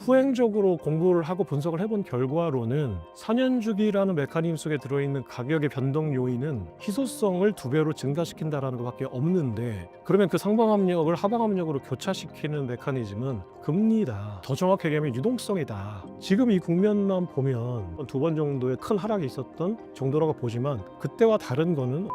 후행적으로 공부를 하고 분석을 해본 결과로는 4년주기라는 메커니즘 속에 들어있는 가격의 변동 요인은 희소성을 2배로 증가시킨다는 것밖에 없는데, 그러면 그 상방압력을 하방압력으로 교차시키는 메커니즘은 금리다. 더 정확하게 얘기하면 유동성이다. 지금 이 국면만 보면 2번 정도의 큰 하락이 있었던 정도라고 보지만, 그때와 다른 거는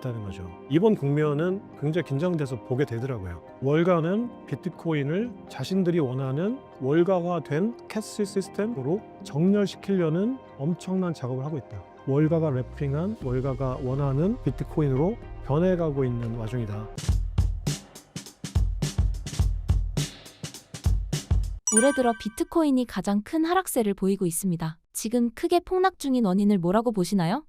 다는 거죠. 이번 국면은 굉장히 긴장돼서 보게 되더라고요. 월가는 비트코인을 자신들이 원하는 월가화된 캐시 시스템으로 정렬시키려는 엄청난 작업을 하고 있다. 월가가 래핑한, 월가가 원하는 비트코인으로 변해가고 있는 와중이다. 올해 들어 비트코인이 가장 큰 하락세를 보이고 있습니다. 지금 크게 폭락 중인 원인을 뭐라고 보시나요?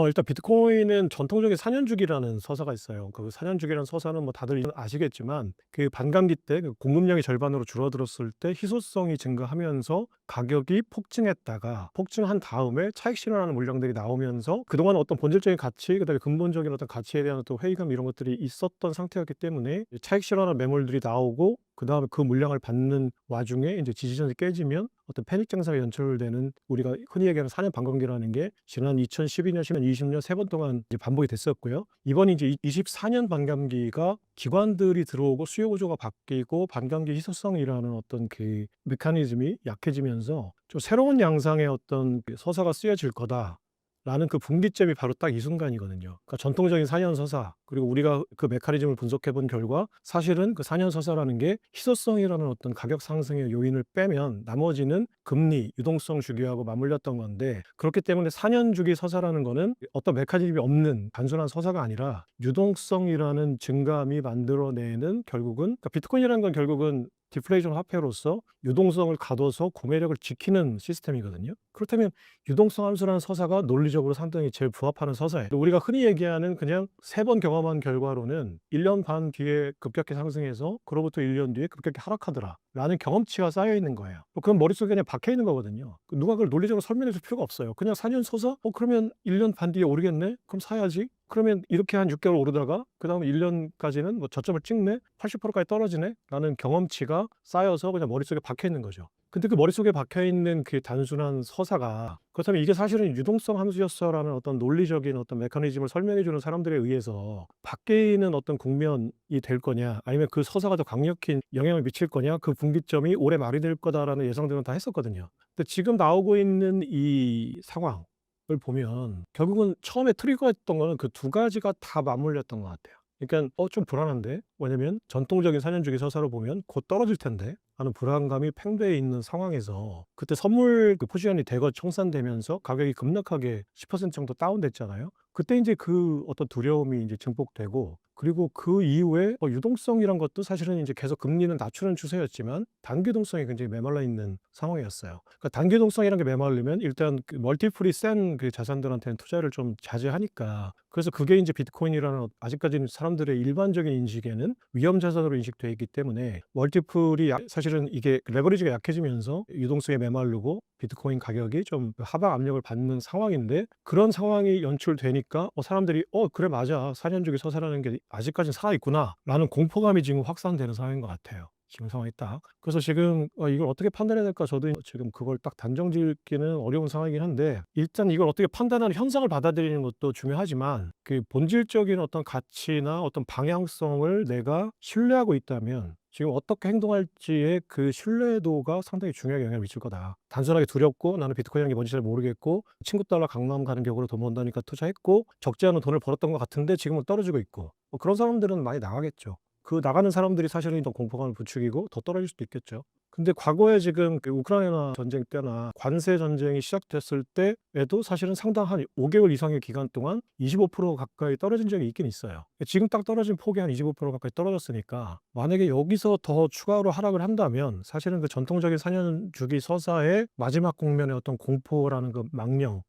일단 비트코인은 전통적인 4년주기라는 서사가 있어요. 그 4년주기라는 서사는 뭐 다들 아시겠지만, 그 반감기 때 그 공급량이 절반으로 줄어들었을 때 희소성이 증가하면서 가격이 폭증했다가, 폭증한 다음에 차익 실현하는 물량들이 나오면서 그동안 어떤 본질적인 가치, 그다음에 근본적인 어떤 가치에 대한 또 회의감 이런 것들이 있었던 상태였기 때문에 차익 실현하는 매물들이 나오고, 그다음에 그 물량을 받는 와중에 이제 지지선이 깨지면 어떤 패닉 증세가 연출되는, 우리가 흔히 얘기하는 4년 반감기라는 게 지난 2012년, 10년, 20년 3번 동안 이제 반복이 됐었고요. 이번이 이제 24년 반감기가 기관들이 들어오고 수요 구조가 바뀌고 반감기 희소성이라는 어떤 그 메커니즘이 약해지면서 좀 새로운 양상의 어떤 그 서사가 쓰여질 거다. 라는 그 분기점이 바로 딱 이 순간이거든요. 그러니까 전통적인 4년 서사, 그리고 우리가 그 메커니즘을 분석해 본 결과 사실은 그 4년 서사라는 게 희소성이라는 어떤 가격 상승의 요인을 빼면 나머지는 금리, 유동성 주기하고 맞물렸던 건데, 그렇기 때문에 4년 주기 서사라는 거는 어떤 메커니즘이 없는 단순한 서사가 아니라 유동성이라는 증감이 만들어내는, 결국은 그러니까 비트코인이라는 건 결국은 디플레이션 화폐로서 유동성을 가둬서 구매력을 지키는 시스템이거든요. 그렇다면 유동성 함수라는 서사가 논리적으로 상당히 제일 부합하는 서사예요. 우리가 흔히 얘기하는 그냥 3번 경험한 결과로는 1년 반 뒤에 급격히 상승해서 그로부터 1년 뒤에 급격히 하락하더라 라는 경험치가 쌓여 있는 거예요. 그건 머릿속에 그냥 박혀 있는 거거든요. 누가 그걸 논리적으로 설명해 줄 필요가 없어요. 그냥 4년 서사? 그러면 1년 반 뒤에 오르겠네? 그럼 사야지. 그러면 이렇게 한 6개월 오르다가 그 다음에 1년까지는 뭐 저점을 찍네? 80%까지 떨어지네? 라는 경험치가 쌓여서 그냥 머릿속에 박혀 있는 거죠. 근데 그 머릿속에 박혀 있는 그 단순한 서사가, 그렇다면 이게 사실은 유동성 함수였어라는 어떤 논리적인 어떤 메커니즘을 설명해 주는 사람들에 의해서 바뀌는 어떤 국면이 될 거냐, 아니면 그 서사가 더 강력히 영향을 미칠 거냐, 그 분기점이 올해 말이 될 거다라는 예상들은 다 했었거든요. 근데 지금 나오고 있는 이 상황 을 보면 결국은 처음에 트리거했던 거는 그 2가지가 다 맞물렸던 것 같아요. 그러니까 좀 불안한데, 왜냐면 전통적인 4년 주기 서사로 보면 곧 떨어질 텐데 하는 불안감이 팽배해 있는 상황에서, 그때 선물 그 포지션이 대거 청산되면서 가격이 급락하게 10% 정도 다운됐잖아요. 그때 이제 그 어떤 두려움이 이제 증폭되고, 그리고 그 이후에 유동성이란 것도 사실은 이제 계속 금리는 낮추는 추세였지만 단기동성이 굉장히 메말라 있는 상황이었어요. 그러니까 단기동성이라는 게 메말르면 일단 그 멀티플이 센 그 자산들한테는 투자를 좀 자제하니까, 그래서 그게 이제 비트코인이라는 아직까지는 사람들의 일반적인 인식에는 위험 자산으로 인식돼 있기 때문에, 멀티플이 사실은 이게 레버리지가 약해지면서 유동성에 메마르고 비트코인 가격이 좀 하방 압력을 받는 상황인데, 그런 상황이 연출되니까 사람들이 그래 맞아, 4년 주기 서사라는 게 아직까지는 살아있구나 라는 공포감이 지금 확산되는 상황인 것 같아요. 지금 상황이 딱. 그래서 지금 이걸 어떻게 판단해야 될까, 저도 지금 그걸 딱 단정 지기는 어려운 상황이긴 한데, 일단 이걸 어떻게 판단하는, 현상을 받아들이는 것도 중요하지만 그 본질적인 어떤 가치나 어떤 방향성을 내가 신뢰하고 있다면 지금 어떻게 행동할지의 그 신뢰도가 상당히 중요하게 영향을 미칠 거다. 단순하게 두렵고 나는 비트코인이라는 게 뭔지 잘 모르겠고 친구 달러 강남 가는 격으로 돈 번다니까 투자했고 적지 않은 돈을 벌었던 것 같은데 지금은 떨어지고 있고, 그런 사람들은 많이 나가겠죠. 그 나가는 사람들이 사실은 더 공포감을 부추기고 더 떨어질 수도 있겠죠. 근데 과거에 지금 그 우크라이나 전쟁 때나 관세 전쟁이 시작됐을 때에도 사실은 상당 한 5개월 이상의 기간 동안 25% 가까이 떨어진 적이 있긴 있어요. 지금 딱 떨어진 폭이 한 25% 가까이 떨어졌으니까, 만약에 여기서 더 추가로 하락을 한다면 사실은 그 전통적인 4년 주기 서사의 마지막 국면의 어떤 공포라는 그 망령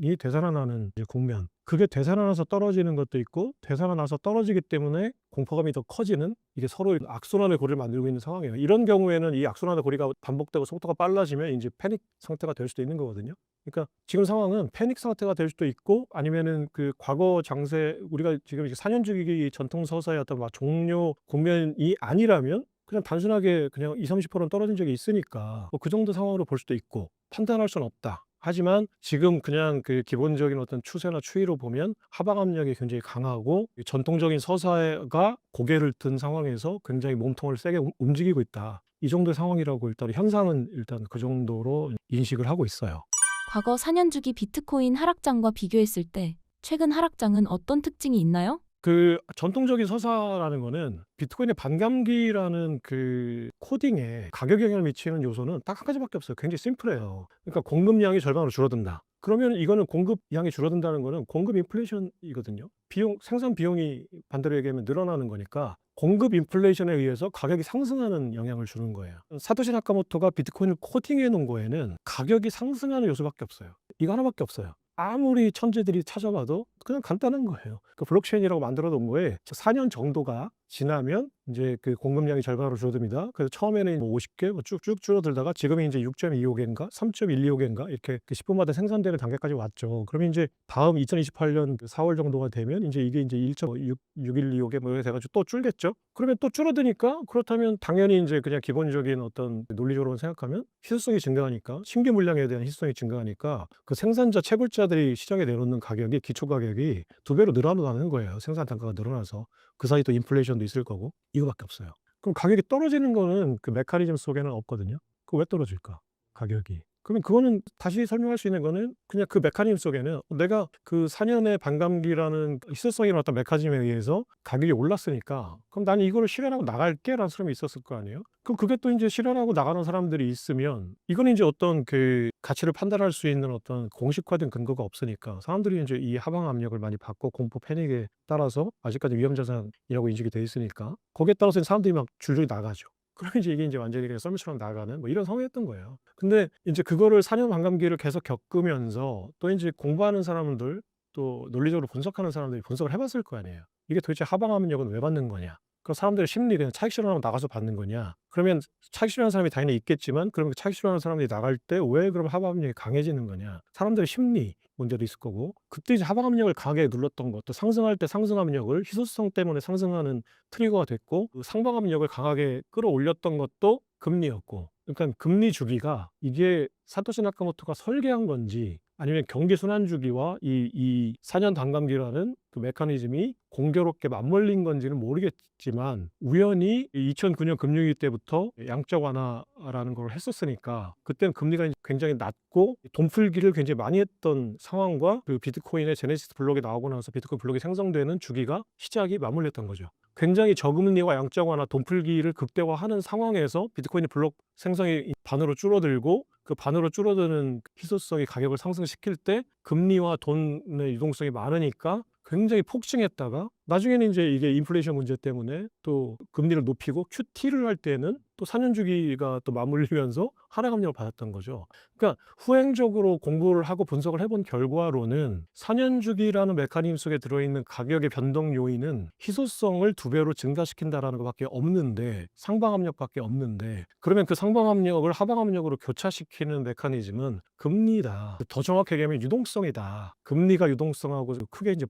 이 되살아나는 이제 국면, 그게 되살아나서 떨어지는 것도 있고 되살아나서 떨어지기 때문에 공포감이 더 커지는, 이게 서로 악순환의 고리를 만들고 있는 상황이에요. 이런 경우에는 이 악순환의 고리가 반복되고 속도가 빨라지면 이제 패닉 상태가 될 수도 있는 거거든요. 그러니까 지금 상황은 패닉 상태가 될 수도 있고, 아니면은 그 과거 장세, 우리가 지금 이제 4년 주기 전통 서사의 어떤 막 종료 국면이 아니라면 그냥 단순하게 그냥 20-30%는 떨어진 적이 있으니까 뭐 그 정도 상황으로 볼 수도 있고 판단할 수는 없다. 하지만 지금 그냥 그 기본적인 어떤 추세나 추이로 보면 하방 압력이 굉장히 강하고 이 전통적인 서사가 고개를 든 상황에서 굉장히 몸통을 세게 움직이고 있다. 이 정도의 상황이라고 일단 현상은 일단 그 정도로 인식을 하고 있어요. 과거 4년 주기 비트코인 하락장과 비교했을 때 최근 하락장은 어떤 특징이 있나요? 그 전통적인 서사라는 거는 비트코인의 반감기라는 그 코딩에 가격 영향을 미치는 요소는 딱 한 가지밖에 없어요. 굉장히 심플해요. 그러니까 공급량이 절반으로 줄어든다. 그러면 이거는 공급량이 줄어든다는 거는 공급 인플레이션이거든요. 비용 생산 비용이 반대로 얘기하면 늘어나는 거니까 공급 인플레이션에 의해서 가격이 상승하는 영향을 주는 거예요. 사토시 나카모토가 비트코인을 코딩해 놓은 거에는 가격이 상승하는 요소밖에 없어요. 이거 하나밖에 없어요. 아무리 천재들이 찾아봐도 그냥 간단한 거예요. 그 블록체인이라고 만들어 놓은 거에 4년 정도가 지나면 이제 그 공급량이 절반으로 줄어듭니다. 그래서 처음에는 뭐 50개 뭐 쭉쭉 줄어들다가 지금은 이제 6.25개인가 3.125개인가 이렇게 그 10분마다 생산되는 단계까지 왔죠. 그러면 이제 다음 2028년 4월 정도가 되면 이제 이게 이제 1.6125개 뭐 이렇게 돼 가지고 또 줄겠죠. 그러면 또 줄어드니까 그렇다면 당연히 이제 그냥 기본적인 어떤 논리적으로 생각하면 희소성이 증가하니까 신규 물량에 대한 희소성이 증가하니까 그 생산자 채굴자들이 시장에 내놓는 가격이 기초 가격이 2배로 늘어나는 거예요. 생산 단가가 늘어나서. 그 사이 또 인플레이션도 있을 거고 이거밖에 없어요. 그럼 가격이 떨어지는 거는 그 메커니즘 속에는 없거든요. 그 왜 떨어질까? 가격이. 그러면 그거는 다시 설명할 수 있는 거는 그냥 그 메커니즘 속에는 내가 그 4년의 반감기라는 희소성이라는 어떤 메커니즘에 의해서 가격이 올랐으니까 그럼 나는 이거를 실현하고 나갈게라는 사람이 있었을 거 아니에요? 그럼 그게 또 인제 실현하고 나가는 사람들이 있으면 이거는 인제 어떤 그 가치를 판단할 수 있는 어떤 공식화된 근거가 없으니까 사람들이 인제 이 하방 압력을 많이 받고 공포 패닉에 따라서 아직까지 위험 자산이라고 인식이 돼 있으니까 거기에 따라서 사람들이 막 줄줄이 나가죠. 그러면 이제 이게 인제 완전히 그냥 썰매처럼 나가는 뭐 이런 상황이었던 거예요. 근데 인제 그거를 4년 반감기를 계속 겪으면서 또 인제 공부하는 사람들 또 논리적으로 분석하는 사람들이 분석을 해 봤을 거 아니에요. 이게 도대체 하방 압력은 왜 받는 거냐? 그럼 사람들의 심리 그냥 차익 실현하고 나가서 받는 거냐? 그러면 차익 실현하는 사람이 당연히 있겠지만 그러면 차익 실현하는 사람들이 나갈 때 왜 그럼 하방 압력이 강해지는 거냐? 사람들의 심리 문제도 있을 거고 그때 이제 하방 압력을 강하게 눌렀던 것도 상승할 때 상승 압력을 희소성 때문에 상승하는 트리거가 됐고 그 상방 압력을 강하게 끌어올렸던 것도 금리였고 그러니까 금리 주기가 이게 사토시 나카모토가 설계한 건지 아니면 경기 순환 주기와 이 4년 반감기라는 그 메커니즘이 공교롭게 맞물린 건지는 모르겠지만 우연히 2009년 금융위기 때부터 양적 완화라는 걸 했었으니까 그때는 금리가 굉장히 낮고 돈 풀기를 굉장히 많이 했던 상황과 그 비트코인의 제네시스 블록이 나오고 나서 비트코인 블록이 생성되는 주기가 시작이 맞물렸던 거죠. 굉장히 저금리와 양적 완화, 돈 풀기를 극대화하는 상황에서 비트코인의 블록 생성이 반으로 줄어들고 그 반으로 줄어드는 희소성이 가격을 상승시킬 때 금리와 돈의 유동성이 많으니까 굉장히 폭증했다가 나중에는 인제 이게 인플레이션 문제 때문에 또 금리를 높이고 QT를 할 때는 또 4년 주기가 또 맞물리면서 하락 압력을 받았던 거죠. 그러니까 후행적으로 공부를 하고 분석을 해본 결과로는 4년 주기라는 메커니즘 속에 들어있는 가격의 변동 요인은 희소성을 2배로 증가시킨다라는 것밖에 없는데 상방 압력밖에 없는데 그러면 그 상방 압력을 하방 압력으로 교차시키는 메커니즘은 금리다. 더 정확하게 얘기하면 유동성이다. 금리가 유동성하고 크게 이제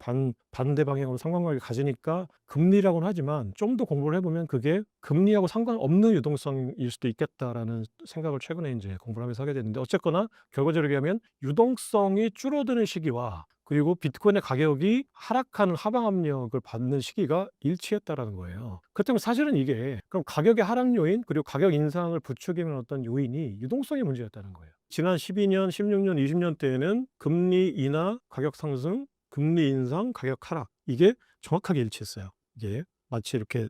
반대 방향으로 상관관계를 가지니까 금리라고는 하지만 좀 더 공부를 해보면 그게 금리하고 상관없는 유동성일 수도 있겠다라는 생각을 최근에 이제 공부를 하면서 하게 됐는데 어쨌거나 결과적으로 얘기하면 유동성이 줄어드는 시기와 그리고 비트코인의 가격이 하락하는 하방 압력을 받는 시기가 일치했다라는 거예요. 그렇다면 사실은 이게 그럼 가격의 하락 요인 그리고 가격 인상을 부추기는 어떤 요인이 유동성의 문제였다는 거예요. 지난 12년, 16년, 20년 때에는 금리 인하, 가격 상승, 금리 인상, 가격 하락 이게 정확하게 일치했어요. 이게 마치 이렇게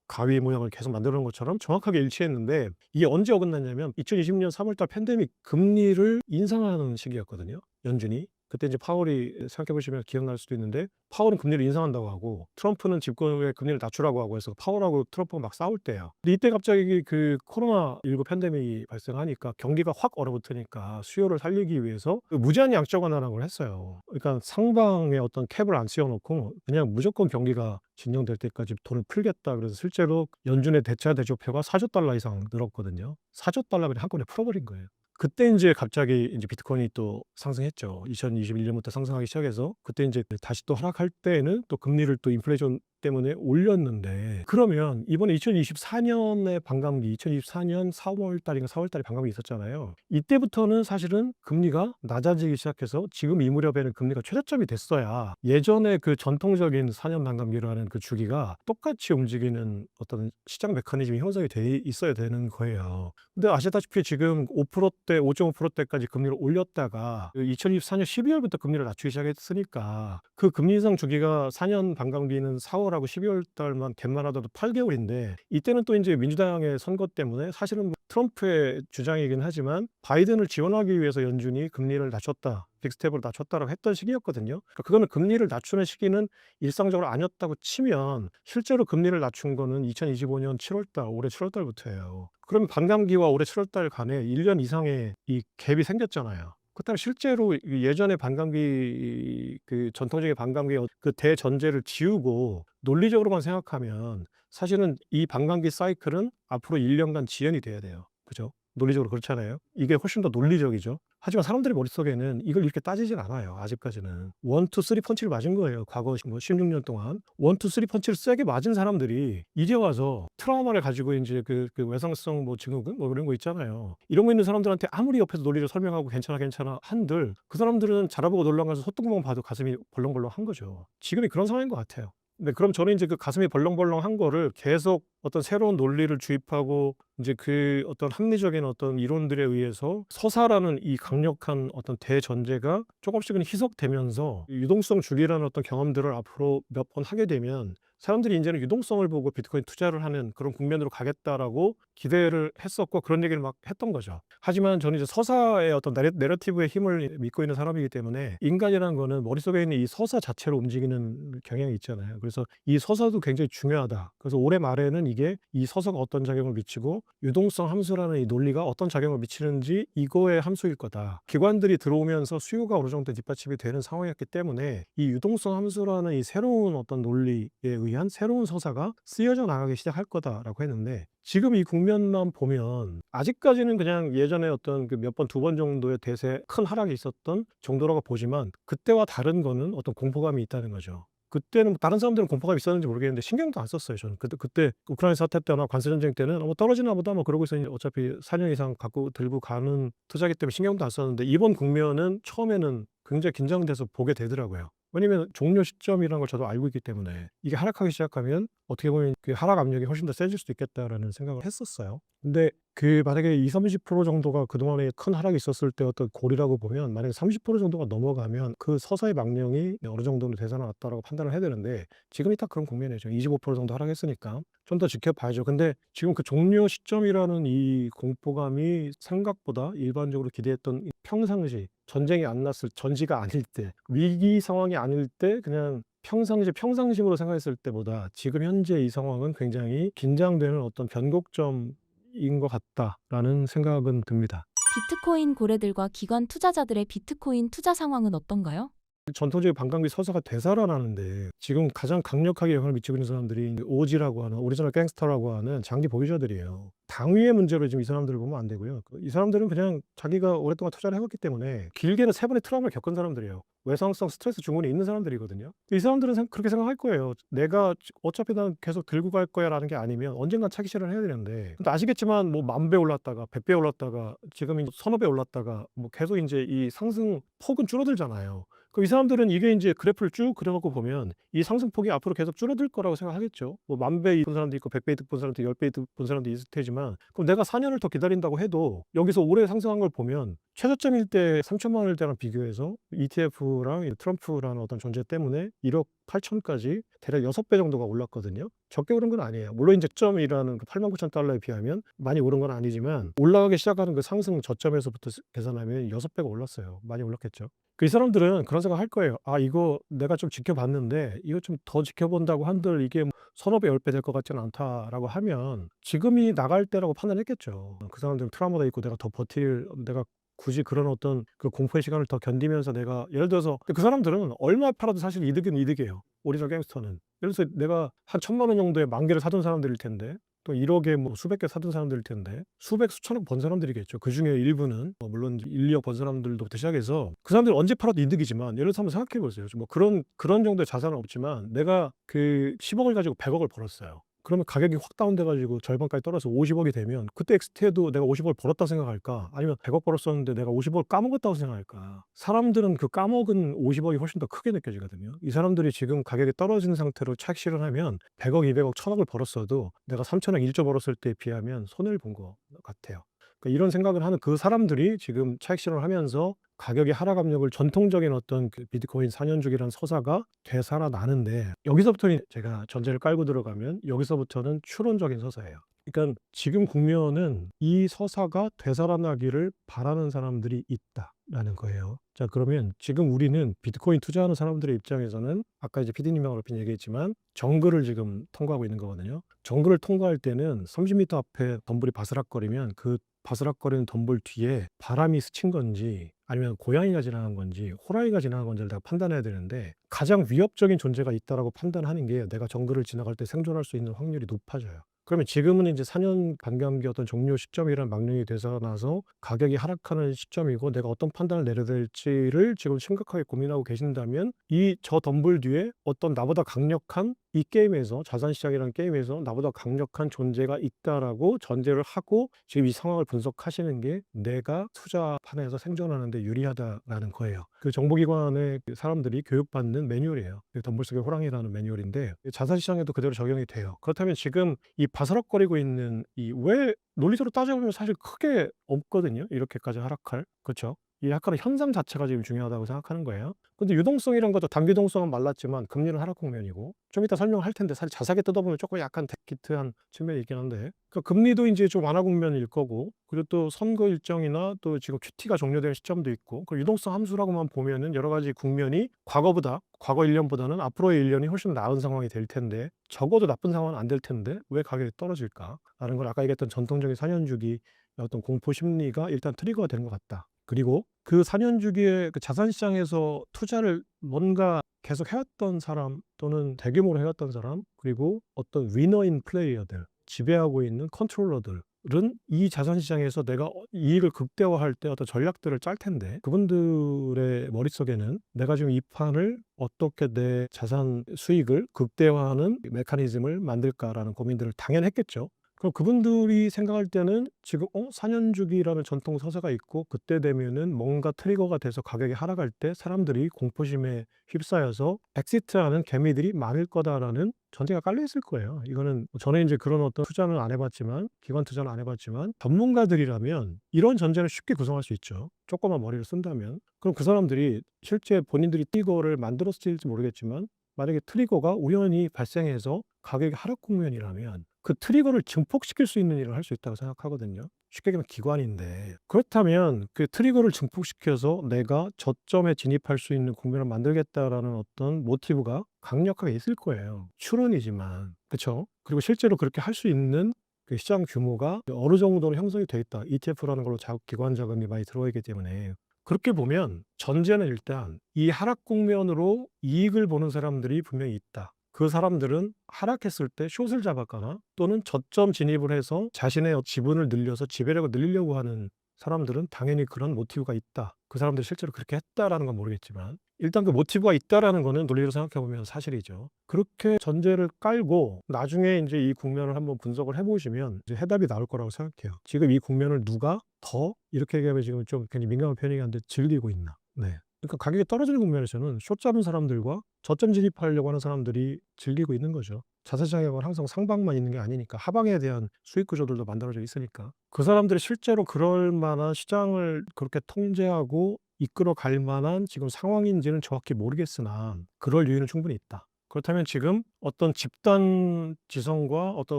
가위 모양을 계속 만들어 놓은 것처럼 정확하게 일치했는데 이게 언제 어긋났냐면 2020년 3월 달 팬데믹 금리를 인상하는 시기였거든요. 연준이. 그때 이제 파월이 생각해 보시면 기억날 수도 있는데 파월은 금리를 인상한다고 하고 트럼프는 집권후에 금리를 낮추라고 하고 해서 파월하고 트럼프가 막 싸울 때예요. 근데 이때 갑자기 그 코로나19 팬데믹이 발생하니까 경기가 확 얼어붙으니까 수요를 살리기 위해서 그 무제한 양적 완화라는 걸 했어요. 그러니까 상방에 어떤 캡을 안 씌워 놓고 그냥 무조건 경기가 진정될 때까지 돈을 풀겠다. 그래서 실제로 연준의 대차 대조표가 4조 달러 이상 늘었거든요. 4조 달러 그냥 한꺼번에 풀어버린 거예요. 그때 인제 갑자기 인제 비트코인이 또 상승했죠. 2021년부터 상승하기 시작해서 그때 인제 다시 또 하락할 때에는 또 금리를 또 인플레이션 때문에 올렸는데, 그러면 이번에 2024년에 반감기, 2024년 4월 달인가 4월 달에 반감기 있었잖아요. 이때부터는 사실은 금리가 낮아지기 시작해서 지금 이 무렵에는 금리가 최저점이 됐어야 예전에 그 전통적인 4년 반감기라는 그 주기가 똑같이 움직이는 어떤 시장 메커니즘이 형성이 돼 있어야 되는 거예요. 근데 아시다시피 지금 5%대, 5.5%대까지 금리를 올렸다가 2024년 12월부터 금리를 낮추기 시작했으니까 그 금리 인상 주기가 4년 반감기는 4월하고 12월 달만 갭만 하더라도 8개월인데, 이때는 또 이제 민주당의 선거 때문에 사실은 트럼프의 주장이긴 하지만 바이든을 지원하기 위해서 연준이 금리를 낮췄다, 빅스텝으로 낮췄다라고 했던 시기였거든요. 그러니까 그거는 금리를 낮추는 시기는 일상적으로 아니었다고 치면 실제로 금리를 낮춘 거는 2025년 7월 달, 올해 7월 달부터예요. 그러면 반감기와 올해 7월 달 간에 1년 이상의 이 갭이 생겼잖아요. 그렇다면 실제로 예전의 반감기, 그 전통적인 반감기의 그 대전제를 지우고 논리적으로만 생각하면 사실은 이 반감기 사이클은 앞으로 1년간 지연이 돼야 돼요. 그죠? 논리적으로 그렇잖아요. 이게 훨씬 더 논리적이죠. 하지만 사람들의 머릿속에는 이걸 이렇게 따지진 않아요. 아직까지는. 1, 2, 3 펀치를 맞은 거예요. 과거 뭐 16년 동안 1, 2, 3 펀치를 세게 맞은 사람들이 이제 와서 트라우마를 가지고 이제 그 외상성 뭐 증후군 뭐 이런 거 있잖아요. 이런 거 있는 사람들한테 아무리 옆에서 논리를 설명하고 괜찮아 괜찮아 한들 그 사람들은 자라보고 놀러 가서 소뚜구멍 봐도 가슴이 벌렁벌렁한 거죠. 지금이 그런 상황인 것 같아요. 네, 그럼 저는 이제 그 가슴이 벌렁벌렁한 거를 계속 어떤 새로운 논리를 주입하고 이제 그 어떤 합리적인 어떤 이론들에 의해서 서사라는 이 강력한 어떤 대전제가 조금씩은 희석되면서 유동성 주기라는 어떤 경험들을 앞으로 몇 번 하게 되면 사람들이 이제는 유동성을 보고 비트코인 투자를 하는 그런 국면으로 가겠다라고 기대를 했었고 그런 얘기를 막 했던 거죠. 하지만 저는 이제 서사의 어떤 내러티브의 힘을 믿고 있는 사람이기 때문에 인간이라는 거는 머릿속에 있는 이 서사 자체로 움직이는 경향이 있잖아요. 그래서 이 서사도 굉장히 중요하다. 그래서 올해 말에는 이게 이 서사가 어떤 작용을 미치고 유동성 함수라는 이 논리가 어떤 작용을 미치는지 이거의 함수일 거다. 기관들이 들어오면서 수요가 어느 정도 뒷받침이 되는 상황이었기 때문에 이 유동성 함수라는 이 새로운 어떤 논리에 의한 새로운 서사가 쓰여져 나가기 시작할 거다라고 했는데, 지금 이 국면만 보면 아직까지는 그냥 예전에 어떤 그 몇 번, 두 번 정도의 대세 큰 하락이 있었던 정도라고 보지만 그때와 다른 거는 어떤 공포감이 있다는 거죠. 그때는 뭐 다른 사람들은 공포감이 있었는지 모르겠는데 신경도 안 썼어요, 저는. 그때 우크라이나 사태 때나 관세 전쟁 때는 뭐 떨어지나 보다 뭐 그러고 있었는데 어차피 4년 이상 갖고 들고 가는 투자기 때문에 신경도 안 썼는데, 이번 국면은 처음에는 굉장히 긴장돼서 보게 되더라고요. 왜냐면 종료 시점이라는 걸 저도 알고 있기 때문에 이게 하락하기 시작하면 어떻게 보면 그 하락 압력이 훨씬 더 세질 수도 있겠다라는 생각을 했었어요. 근데 그 만약에 20-30% 정도가 그동안에 큰 하락이 있었을 때 어떤 고리라고 보면, 만약에 30% 정도가 넘어가면 그 서서히 망령이 어느 정도는 되살아났다라고 판단을 해야 되는데 지금이 딱 그런 국면이죠. 25% 정도 하락했으니까 좀 더 지켜봐야죠. 근데 지금 그 종료 시점이라는 이 공포감이 생각보다 일반적으로 기대했던 평상시 전쟁이 안 났을, 전지가 아닐 때, 위기 상황이 아닐 때 그냥 평상심으로 생각했을 때보다 지금 현재 이 상황은 굉장히 긴장되는 어떤 변곡점인 것 같다라는 생각은 듭니다. 비트코인 고래들과 기관 투자자들의 비트코인 투자 상황은 어떤가요? 전통적인 반감기 서사가 되살아나는데 지금 가장 강력하게 영향을 미치고 있는 사람들이 오지라고 하는, 오리지널 갱스터라고 하는 장기 보유자들이에요. 당위의 문제로 지금 이 사람들을 보면 안 되고요. 이 사람들은 그냥 자기가 오랫동안 투자를 해왔기 때문에 길게는 3번의 트라우마를 겪은 사람들이에요. 외상성 스트레스 증후군이 있는 사람들이거든요. 이 사람들은 그렇게 생각할 거예요. 내가 어차피 난 계속 들고 갈 거야 라는 게 아니면 언젠간 차기 실현을 해야 되는데, 근데 아시겠지만 뭐 10,000배 올랐다가 100배 올랐다가 지금 서너 배 올랐다가 뭐 계속 이제 이 상승 폭은 줄어들잖아요. 그럼 이 사람들은 이게 이제 그래프를 쭉 그려갖고 보면 이 상승폭이 앞으로 계속 줄어들 거라고 생각하겠죠. 뭐 10,000배 본 사람도 있고 100배 이득 본 사람도 10배 이득 본 사람도 있을 테지만, 그럼 내가 4년을 더 기다린다고 해도 여기서 올해 상승한 걸 보면 최저점일 때 3천만 원일 때랑 비교해서 ETF랑 트럼프라는 어떤 존재 때문에 1억 8천까지 대략 6배 정도가 올랐거든요. 적게 오른 건 아니에요. 물론 이제 저점이라는 그 89,000달러에 비하면 많이 오른 건 아니지만 올라가기 시작하는 그 상승 저점에서부터 계산하면 6배가 올랐어요. 많이 올랐겠죠. 이 사람들은 그런 생각 할 거예요. 아, 이거 내가 좀 지켜봤는데 이거 좀 더 지켜본다고 한들 이게 서너 배, 10배 될 것 같지는 않다라고 하면 지금이 나갈 때라고 판단했겠죠. 그 사람들은 트라우마가 있고 내가 굳이 그런 어떤 그 공포의 시간을 더 견디면서 내가, 예를 들어서 그 사람들은 얼마 팔아도 사실 이득은 이득이에요. 오리지널 갱스터는. 예를 들어서 내가 한 1,000만 원 정도의 만개를 사둔 사람들일 텐데 또 1억에 뭐 수백 개 사둔 사람들일 텐데 수백 수천억 번 사람들이겠죠. 그중에 일부는 물론 1, 2억 번 사람들부터 시작해서 그 사람들이 언제 팔아도 이득이지만 예를 들어서 한번 생각해 보세요. 뭐 그런 정도의 자산은 없지만 내가 그 10억을 가지고 100억을 벌었어요. 그러면 가격이 확 다운돼 가지고 절반까지 떨어져서 50억이 되면 그때 엑시트해도 내가 50억을 벌었다고 생각할까? 아니면 100억 벌었었는데 내가 50억을 까먹었다고 생각할까? 사람들은 그 까먹은 50억이 훨씬 더 크게 느껴지거든요. 이 사람들이 지금 가격이 떨어진 상태로 차익 실현하면 100억, 200억, 1000억을 벌었어도 내가 3000억 1조 벌었을 때에 비하면 손해를 본 것 같아요. 그러니까 이런 생각을 하는 그 사람들이 지금 차익 실현을 하면서 가격의 하락 압력을 전통적인 어떤 그 비트코인 4년 주기라는 서사가 되살아나는데 여기서부터 제가 전제를 깔고 들어가면 여기서부터는 추론적인 서사예요. 그러니까 지금 국면은 이 서사가 되살아나기를 바라는 사람들이 있다라는 거예요. 자, 그러면 지금 우리는 비트코인 투자하는 사람들의 입장에서는 아까 이제 PD님하고 얼핏 얘기했지만 정글을 지금 통과하고 있는 거거든요. 정글을 통과할 때는 30m 앞에 덤불이 바스락거리면 그 바스락거리는 덤불 뒤에 바람이 스친 건지 아니면 고양이가 지나간 건지 호랑이가 지나간 건지를 다 판단해야 되는데 가장 위협적인 존재가 있다라고 판단하는 게 내가 정글을 지나갈 때 생존할 수 있는 확률이 높아져요. 그러면 지금은 이제 4년 반감기 어떤 종료 시점이라는 망령이 되살아나서 가격이 하락하는 시점이고 내가 어떤 판단을 내려야 될지를 지금 심각하게 고민하고 계신다면 이 저 덤불 뒤에 어떤 나보다 강력한 이 게임에서 자산시장이라는 게임에서 나보다 강력한 존재가 있다라고 전제를 하고 지금 이 상황을 분석하시는 게 내가 투자판에서 생존하는 데 유리하다라는 거예요. 그 정보기관의 그 사람들이 교육받는 매뉴얼이에요. 그 덤불 속의 호랑이라는 매뉴얼인데 자산시장에도 그대로 적용이 돼요. 그렇다면 지금 이 바스락거리고 있는 이 왜 논리적으로 따져보면 사실 크게 없거든요. 이렇게까지 하락할. 그렇죠? 이 약간의 현상 자체가 지금 중요하다고 생각하는 거예요. 근데 유동성이란 것도 단기동성은 말랐지만 금리는 하락 국면이고 좀 이따 설명할 텐데 사실 자세하게 뜯어보면 조금 약간 데키트한 측면이 있긴 한데 그러니까 금리도 이제 좀 완화 국면일 거고 그리고 또 선거 일정이나 또 지금 QT가 종료될 시점도 있고 그 유동성 함수라고만 보면은 여러 가지 국면이 과거 1년보다는 앞으로의 1년이 훨씬 나은 상황이 될 텐데 적어도 나쁜 상황은 안 될 텐데 왜 가격이 떨어질까? 라는 걸 아까 얘기했던 전통적인 4년 주기 어떤 공포 심리가 일단 트리거가 되는 것 같다. 그리고 그 4년 주기의 그 자산시장에서 투자를 뭔가 계속 해왔던 사람 또는 대규모로 해왔던 사람 그리고 어떤 위너인 플레이어들 지배하고 있는 컨트롤러들은 이 자산시장에서 내가 이익을 극대화할 때 어떤 전략들을 짤 텐데 그분들의 머릿속에는 내가 지금 이 판을 어떻게 내 자산 수익을 극대화하는 메커니즘을 만들까라는 고민들을 당연히 했겠죠. 그럼 그분들이 생각할 때는 지금 4년 주기라는 전통 서사가 있고 그때 되면은 뭔가 트리거가 돼서 가격이 하락할 때 사람들이 공포심에 휩싸여서 엑시트하는 개미들이 많을 거다라는 전제가 깔려 있을 거예요. 이거는 저는 이제 그런 어떤 투자는 안 해봤지만 기관 투자는 안 해봤지만 전문가들이라면 이런 전제는 쉽게 구성할 수 있죠. 조그만 머리를 쓴다면. 그럼 그 사람들이 실제 본인들이 트리거를 만들었을지 모르겠지만 만약에 트리거가 우연히 발생해서 가격이 하락 국면이라면 그 트리거를 증폭시킬 수 있는 일을 할 수 있다고 생각하거든요. 쉽게 얘기하면 기관인데 그렇다면 그 트리거를 증폭시켜서 내가 저점에 진입할 수 있는 국면을 만들겠다라는 어떤 모티브가 강력하게 있을 거예요. 추론이지만 그렇죠? 그리고 실제로 그렇게 할 수 있는 그 시장 규모가 어느 정도로 형성이 돼 있다. ETF라는 걸로 기관 자금이 많이 들어있기 때문에 그렇게 보면 전제는 일단 이 하락 국면으로 이익을 보는 사람들이 분명히 있다. 그 사람들은 하락했을 때 숏을 잡았거나 또는 저점 진입을 해서 자신의 지분을 늘려서 지배력을 늘리려고 하는 사람들은 당연히 그런 모티브가 있다. 그 사람들이 실제로 그렇게 했다라는 건 모르겠지만 일단 그 모티브가 있다라는 거는 논리로 생각해 보면 사실이죠. 그렇게 전제를 깔고 나중에 이제 이 국면을 한번 분석을 해보시면 이제 해답이 나올 거라고 생각해요. 지금 이 국면을 누가 더 이렇게 얘기하면 지금 좀 괜히 민감한 표현이긴 한데 즐기고 있나? 네. 그러니까 가격이 떨어지는 국면에서는 숏 잡은 사람들과 저점 진입하려고 하는 사람들이 즐기고 있는 거죠. 자산시장에 보면 항상 상방만 있는 게 아니니까 하방에 대한 수익 구조들도 만들어져 있으니까 그 사람들이 실제로 그럴 만한 시장을 그렇게 통제하고 이끌어 갈 만한 지금 상황인지는 정확히 모르겠으나 그럴 이유는 충분히 있다. 그렇다면 지금 어떤 집단 지성과 어떤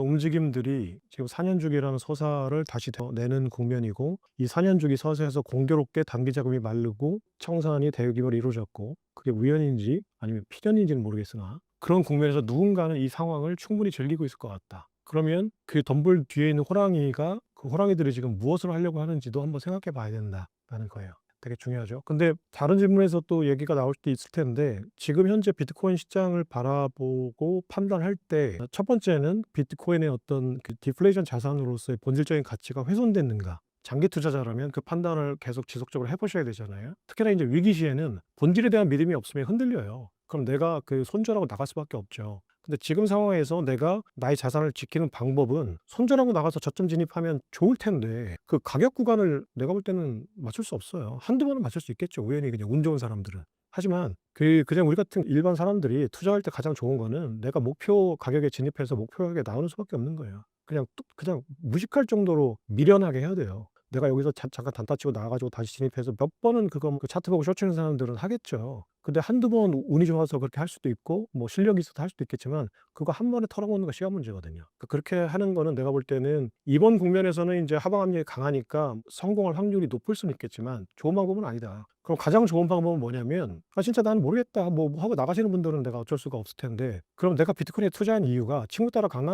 움직임들이 지금 4년 주기라는 서사를 다시 내는 국면이고 이 4년 주기 서사에서 공교롭게 단기 자금이 마르고 청산이 대규모로 이루어졌고 그게 우연인지 아니면 필연인지는 모르겠으나 그런 국면에서 누군가는 이 상황을 충분히 즐기고 있을 것 같다. 그러면 그 덤불 뒤에 있는 호랑이가 그 호랑이들이 지금 무엇을 하려고 하는지도 한번 생각해 봐야 된다라는 거예요. 되게 중요하죠. 근데 다른 질문에서 또 얘기가 나올 수도 있을 텐데 지금 현재 비트코인 시장을 바라보고 판단할 때 첫 번째는 비트코인의 어떤 그 디플레이션 자산으로서의 본질적인 가치가 훼손됐는가. 장기 투자자라면 그 판단을 계속 지속적으로 해 보셔야 되잖아요. 특히나 이제 위기 시에는 본질에 대한 믿음이 없으면 흔들려요. 그럼 내가 그 손절하고 나갈 수밖에 없죠. 근데 지금 상황에서 내가 나의 자산을 지키는 방법은 손절하고 나가서 저점 진입하면 좋을 텐데 그 가격 구간을 내가 볼 때는 맞출 수 없어요. 한두 번은 맞출 수 있겠죠, 우연히 그냥 운 좋은 사람들은. 하지만 그냥 우리 같은 일반 사람들이 투자할 때 가장 좋은 거는 내가 목표 가격에 진입해서 목표 가격에 나오는 수밖에 없는 거예요. 그냥 무식할 정도로 미련하게 해야 돼요. 내가 여기서 잠깐 단타 치고 나와 가지고 다시 진입해서 몇 번은 그거 그 차트 보고 숏치는 사람들은 하겠죠. 근데 한두 번 운이 좋아서 그렇게 할 수도 있고 뭐 실력이 있어서 할 수도 있겠지만 그거 한 번에 털어먹는 거 시간 문제거든요. 그렇게 하는 거는 내가 볼 때는 이번 국면에서는 인제 하방 압력이 강하니까 성공할 확률이 높을 수는 있겠지만 좋은 방법은 아니다. 그럼 가장 좋은 방법은 뭐냐면 '아 진짜 나는 모르겠다.' 뭐 하고 나가시는 분들은 내가 어쩔 수가 없을 텐데 그럼 내가 비트코인에 투자한 이유가 친구 따라 간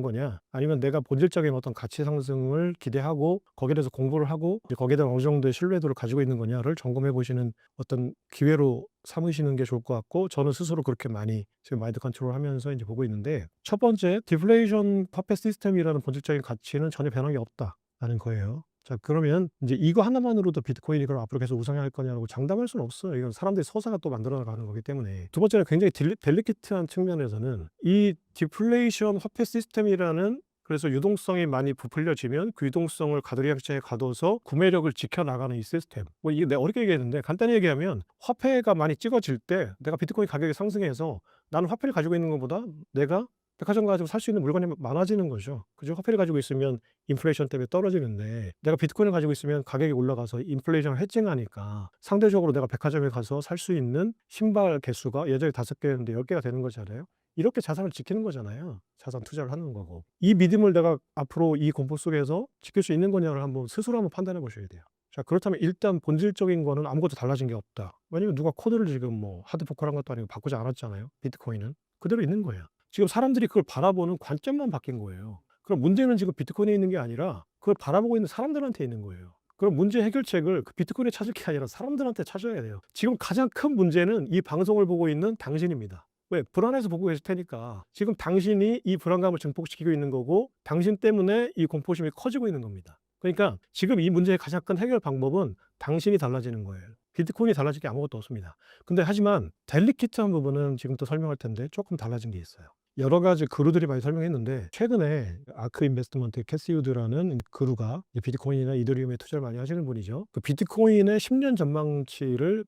거냐 아니면 내가 본질적인 어떤 가치 상승을 기대하고 거기에 대해서 공부를 하고 이제 거기에 대한 어느 정도의 신뢰도를 가지고 있는 거냐를 점검해 보시는 어떤 기회로 삼으시는 게 좋을 것 같고 저는 스스로 그렇게 많이 지금 마인드 컨트롤하면서 인제 보고 있는데 첫 번째 디플레이션 화폐 시스템이라는 본질적인 가치는 전혀 변한 게 없다라는 거예요. 자 그러면 인제 이거 하나만으로도 비트코인이 그럼 앞으로 계속 우상향할 거냐고 장담할 수는 없어요. 이건 사람들이 서사가 또 만들어 나가는 거기 때문에. 두 번째는 굉장히 델리케이트한 측면에서는 이 디플레이션 화폐 시스템이라는 그래서 유동성이 많이 부풀려지면 그 유동성을 가두리약자에 가둬서 구매력을 지켜나가는 이 시스템. 뭐 이게 내가 어렵게 얘기했는데 간단히 얘기하면 화폐가 많이 찍어질 때 내가 비트코인 가격이 상승해서 나는 화폐를 가지고 있는 것보다 내가 백화점 가지고 살 수 있는 물건이 많아지는 거죠. 그죠? 화폐를 가지고 있으면 인플레이션 때문에 떨어지는데 내가 비트코인을 가지고 있으면 가격이 올라가서 인플레이션을 해칭하니까 상대적으로 내가 백화점에 가서 살 수 있는 신발 개수가 예전에 5개였는데 10개가 되는 거잖아요. 이렇게 자산을 지키는 거잖아요. 자산 투자를 하는 거고. 이 믿음을 내가 앞으로 이 공포 속에서 지킬 수 있는 거냐를 스스로 한번 판단해 보셔야 돼요. 자 그렇다면 일단 본질적인 거는 아무것도 달라진 게 없다. 왜냐면 누가 코드를 지금 뭐 하드포크를 한 것도 아니고 바꾸지 않았잖아요. 비트코인은. 그대로 있는 거예요. 지금 사람들이 그걸 바라보는 관점만 바뀐 거예요. 그럼 문제는 지금 비트코인에 있는 게 아니라 그걸 바라보고 있는 사람들한테 있는 거예요. 그럼 문제 해결책을 그 비트코인에 찾을 게 아니라 사람들한테 찾아야 돼요. 지금 가장 큰 문제는 이 방송을 보고 있는 당신입니다. 왜? 불안해서 보고 계실 테니까. 지금 당신이 이 불안감을 증폭시키고 있는 거고 당신 때문에 이 공포심이 커지고 있는 겁니다. 그러니까 지금 이 문제의 가장 큰 해결 방법은 당신이 달라지는 거예요. 비트코인이 달라질 게 아무것도 없습니다. 근데 하지만 델리케이트한 부분은 지금 또 설명할 텐데 조금 달라진 게 있어요. 여러 가지 그루들이 많이 설명했는데 최근에 아크 인베스트먼트 캐시 우드라는 그루가 비트코인이나 이더리움에 투자를 많이 하시는 분이죠. 그 비트코인의 10년 전망치를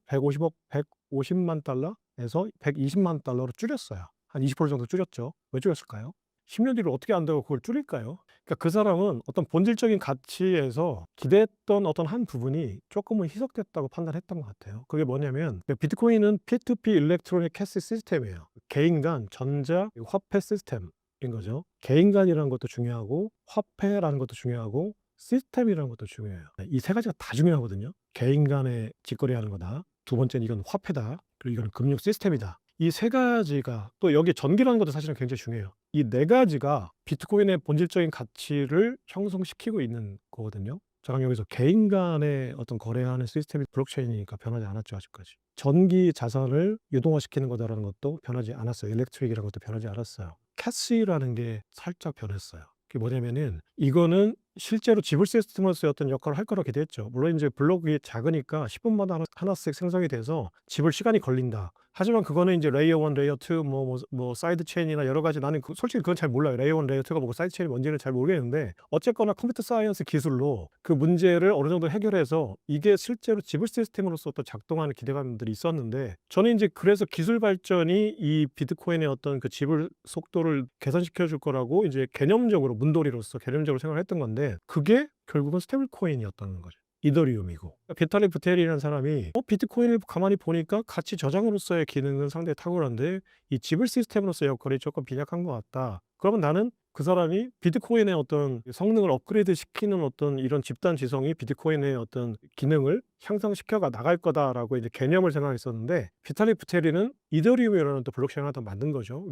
150만 달러에서 120만 달러로 줄였어요. 한 20% 정도 줄였죠. 왜 줄였을까요? 10년 뒤로 어떻게 안다고 그걸 줄일까요? 그러니까 그 사람은 어떤 본질적인 가치에서 기대했던 어떤 한 부분이 조금은 희석됐다고 판단했던 것 같아요. 그게 뭐냐면 비트코인은 P2P 일렉트로닉 캐시 시스템이에요. 개인 간 전자 화폐 시스템인 거죠. 개인 간이라는 것도 중요하고 화폐라는 것도 중요하고 시스템이라는 것도 중요해요. 이 세 가지가 다 중요하거든요. 개인 간에 직거래하는 거다. 두 번째는 이건 화폐다. 그리고 이건 금융 시스템이다. 이 세 가지가 또 여기에 전기라는 것도 사실은 굉장히 중요해요. 이 네 가지가 비트코인의 본질적인 가치를 형성시키고 있는 거거든요. 자 그럼 여기서 개인 간의 어떤 거래하는 시스템이 블록체인이니까 변하지 않았죠 아직까지. 전기 자산을 유동화시키는 거다라는 것도 변하지 않았어요. 일렉트릭이라는 것도 변하지 않았어요. 캐시라는 게 살짝 변했어요. 그게 뭐냐면은 이거는 실제로 지불 시스템으로서의 어떤 역할을 할 거라고 기대했죠. 물론 인제 블록이 작으니까 10분마다 하나씩 생성이 돼서 지불 시간이 걸린다. 하지만 그거는 인제 레이어 1, 레이어 2 뭐 사이드 체인이나 여러 가지 나는 솔직히 그건 잘 몰라요. 레이어 1, 레이어 2가 뭐고 사이드 체인이 뭔지는 잘 모르겠는데 어쨌거나 컴퓨터 사이언스 기술로 그 문제를 어느 정도 해결해서 이게 실제로 지불 시스템으로서 또 작동하는 기대감들이 있었는데 저는 인제 그래서 기술 발전이 이 비트코인의 어떤 그 지불 속도를 개선시켜 줄 거라고 이제 개념적으로 문돌이로서 개념적으로 생각을 했던 건데 그게 결국은 스테이블 코인이었다는 거죠. 이더리움이고. 비탈릭 부테리라는 사람이 비트코인을 가만히 보니까 가치 저장으로서의 기능은 상당히 탁월한데 이 지불 시스템으로서의 역할이 조금 빈약한 것 같다. 그러면 나는 그 사람이 비트코인의 어떤 성능을 업그레이드 시키는 어떤 이런 집단 지성이 비트코인의 어떤 기능을 향상시켜 나갈 거다라고 이제 개념을 생각했었는데 비탈릭 부테리는 이더리움이라는 또 블록체인을 하나 더 만든 거죠.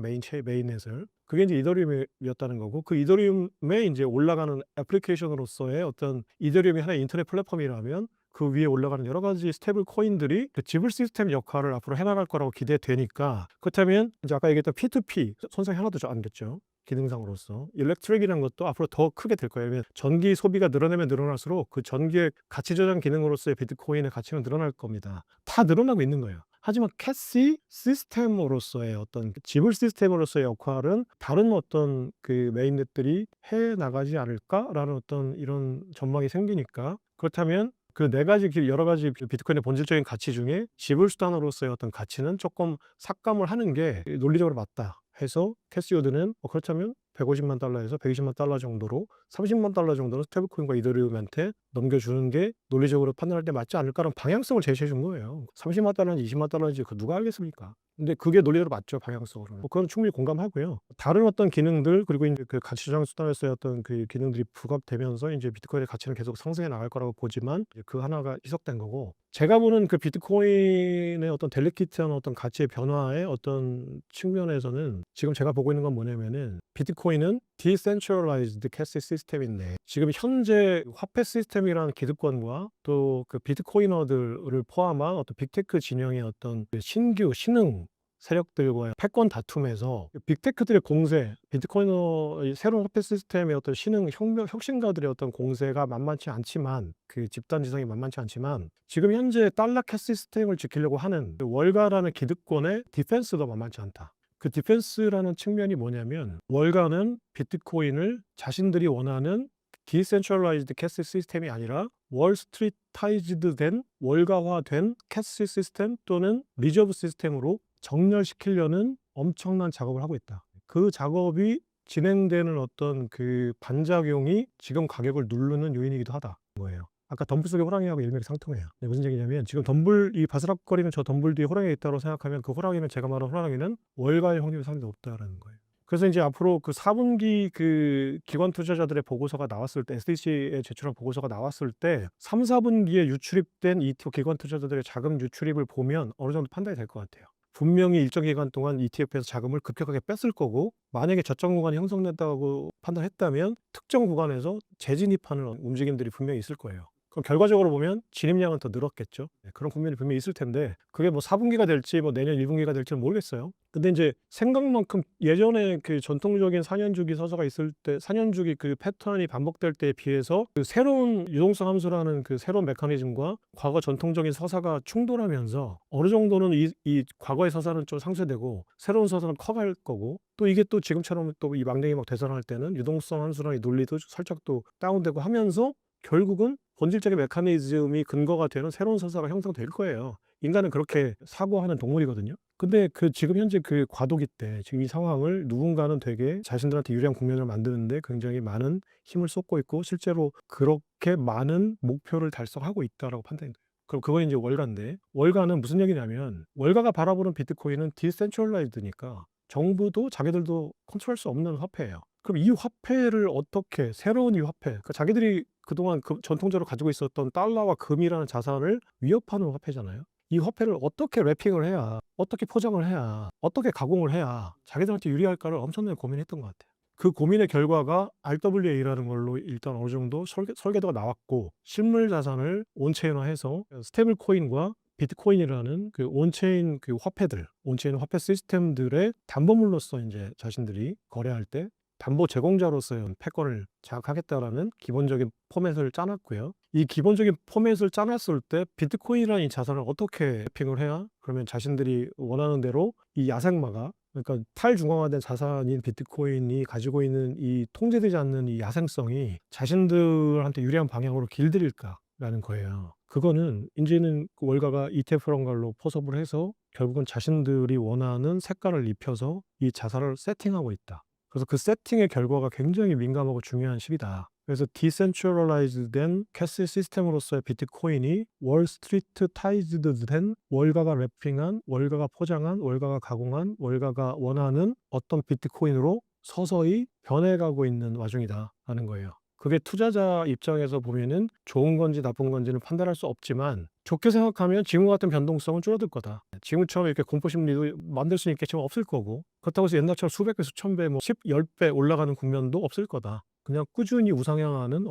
메인넷을. 그게 이제 이더리움이었다는 거고 그 이더리움에 이제 올라가는 애플리케이션으로서의 어떤 이더리움이 하나의 인터넷 플랫폼이라면 그 위에 올라가는 여러 가지 스테이블 코인들이 그 지불 시스템 역할을 앞으로 해 나갈 거라고 기대되니까, 그렇다면 이제 아까 얘기했던 P2P 손상이 하나도 안 됐죠. 기능상으로서 일렉트릭이라는 것도 앞으로 더 크게 될 거예요. 왜냐면 전기 소비가 늘어나면 늘어날수록 그 전기의 가치 저장 기능으로서의 비트코인의 가치는 늘어날 겁니다. 다 늘어나고 있는 거예요. 하지만 캐시 시스템으로서의 어떤 지불 시스템으로서의 역할은 다른 어떤 그 메인넷들이 해 나가지 않을까라는 어떤 이런 전망이 생기니까, 그렇다면 그 네 가지 여러 가지 비트코인의 본질적인 가치 중에 지불 수단으로서의 어떤 가치는 조금 삭감을 하는 게 논리적으로 맞다 해서, 캐시오드는 그렇다면 $150만 에서 $120만 정도로 $30만 정도는 스테이블코인과 이더리움한테 넘겨주는 게 논리적으로 판단할 때 맞지 않을까라는 방향성을 제시해 준 거예요. $30만인지 $20만인지 그 누가 알겠습니까? 근데 그게 논리적으로 맞죠, 방향성으로는. 그건 충분히 공감하고요. 다른 어떤 기능들, 그리고 이제 그 가치 저장 수단에서의 어떤 그 기능들이 부각되면서 이제 비트코인의 가치는 계속 상승해 나갈 거라고 보지만, 이제 그 하나가 희석된 거고, 제가 보는 그 비트코인의 어떤 델리키트한 어떤 가치의 변화의 어떤 측면에서는 지금 제가 보고 있는 건 뭐냐면은, 비트코인은 디센트럴라이즈드 캐시 시스템인데 지금 현재 화폐 시스템이라는 기득권과 또 그 비트코이너들을 포함한 어떤 빅테크 진영의 어떤 그 신규 신흥 세력들과의 패권 다툼에서 빅테크들의 공세, 비트코이너 새로운 화폐 시스템의 어떤 신흥 혁신가들의 어떤 공세가 만만치 않지만, 그 집단 지성이 만만치 않지만, 지금 현재 달러 캐시 시스템을 지키려고 하는 그 월가라는 기득권의 디펜스도 만만치 않다. 그 디펜스라는 측면이 뭐냐면, 월가는 비트코인을 자신들이 원하는 디센트럴라이즈드 캐시 시스템이 아니라 월스트리타이즈드 된 월가화된 캐시 시스템 또는 리저브 시스템으로 정렬시키려는 엄청난 작업을 하고 있다. 그 작업이 진행되는 어떤 그 반작용이 지금 가격을 누르는 요인이기도 하다 거예요. 아까 덤불 속의 호랑이하고 일맥상통해요. 무슨 얘기냐면, 지금 덤불, 이 바스락거리는 저 덤불 뒤에 호랑이가 있다고 생각하면, 그 호랑이는, 제가 말하는 호랑이는 월가의 확률이 상당히 높다라는 거예요. 그래서 이제 앞으로 그 4분기 그 기관 투자자들의 보고서가 나왔을 때, SEC에 제출한 보고서가 나왔을 때 3, 4분기에 유출입된 ETF 기관 투자자들의 자금 유출입을 보면 어느 정도 판단이 될 것 같아요. 분명히 일정 기간 동안 ETF에서 자금을 급격하게 뺐을 거고, 만약에 저점 구간이 형성됐다고 판단했다면 특정 구간에서 재진입하는 움직임들이 분명히 있을 거예요. 그럼 결과적으로 보면 진입량은 더 늘었겠죠. 그런 국면이 분명히 있을 텐데, 그게 뭐 4분기가 될지 뭐 내년 1분기가 될지는 모르겠어요. 근데 이제 생각만큼 예전에 그 전통적인 4년 주기 서사가 있을 때, 4년 주기 그 패턴이 반복될 때에 비해서 그 새로운 유동성 함수라는 그 새로운 메커니즘과 과거 전통적인 서사가 충돌하면서 어느 정도는 이 과거의 서사는 좀 상쇄되고 새로운 서사는 커갈 거고, 또 이게 또 지금처럼 또 이 망령이 막 대선할 때는 유동성 함수라는 논리도 살짝 또 다운되고 하면서 결국은 본질적인 메커니즘이 근거가 되는 새로운 서사가 형성될 거예요. 인간은 그렇게 사고하는 동물이거든요. 근데 그 지금 현재 그 과도기 때 지금 이 상황을 누군가는 되게 자신들한테 유리한 국면을 만드는데 굉장히 많은 힘을 쏟고 있고, 실제로 그렇게 많은 목표를 달성하고 있다라고 판단이 돼요. 그럼 그건 이제 월가인데, 월가는 무슨 얘기냐면, 월가가 바라보는 비트코인은 디센트럴라이즈드니까 정부도 자기들도 컨트롤할 수 없는 화폐예요. 그럼 이 화폐를 어떻게, 새로운 이 화폐, 그러니까 자기들이 그동안 전통적으로 가지고 있었던 달러와 금이라는 자산을 위협하는 화폐잖아요. 이 화폐를 어떻게 래핑을 해야, 어떻게 포장을 해야, 어떻게 가공을 해야 자기들한테 유리할까를 엄청나게 고민했던 것 같아요. 그 고민의 결과가 RWA라는 걸로 일단 어느 정도 설계도가 나왔고, 실물 자산을 온체인화해서 스테이블 코인과 비트코인이라는 그 온체인 그 화폐들, 온체인 화폐 시스템들의 담보물로서 이제 자신들이 거래할 때 담보 제공자로서의 패권을 장악하겠다라는 기본적인 포맷을 짜놨고요. 이 기본적인 포맷을 짜놨을 때 비트코인이라는 이 자산을 어떻게 래핑을 해야, 그러면 자신들이 원하는 대로 이 야생마가, 그러니까 탈중앙화된 자산인 비트코인이 가지고 있는 이 통제되지 않는 이 야생성이 자신들한테 유리한 방향으로 길들일까라는 거예요. 그거는 이제는 그 월가가 ETF란 걸로 포섭을 해서 결국은 자신들이 원하는 색깔을 입혀서 이 자산을 세팅하고 있다. 그래서 그 세팅의 결과가 굉장히 민감하고 중요한 시기다. 그래서 디센트럴라이즈된 캐시 시스템으로서의 비트코인이 월스트리트 타이즈드 된, 월가가 래핑한, 월가가 포장한, 월가가 가공한, 월가가 원하는 어떤 비트코인으로 서서히 변해가고 있는 와중이다라는 거예요. 그게 투자자 입장에서 보면은 좋은 건지 나쁜 건지는 판단할 수 없지만, 좋게 생각하면 지금과 같은 변동성은 줄어들 거다. 지금처럼 이렇게 공포심리도 만들 수는 있겠지만 없을 거고, 그렇다고 해서 옛날처럼 수백 배, 수천 배, 뭐 10, 10배 올라가는 국면도 없을 거다. 그냥 꾸준히 우상향하는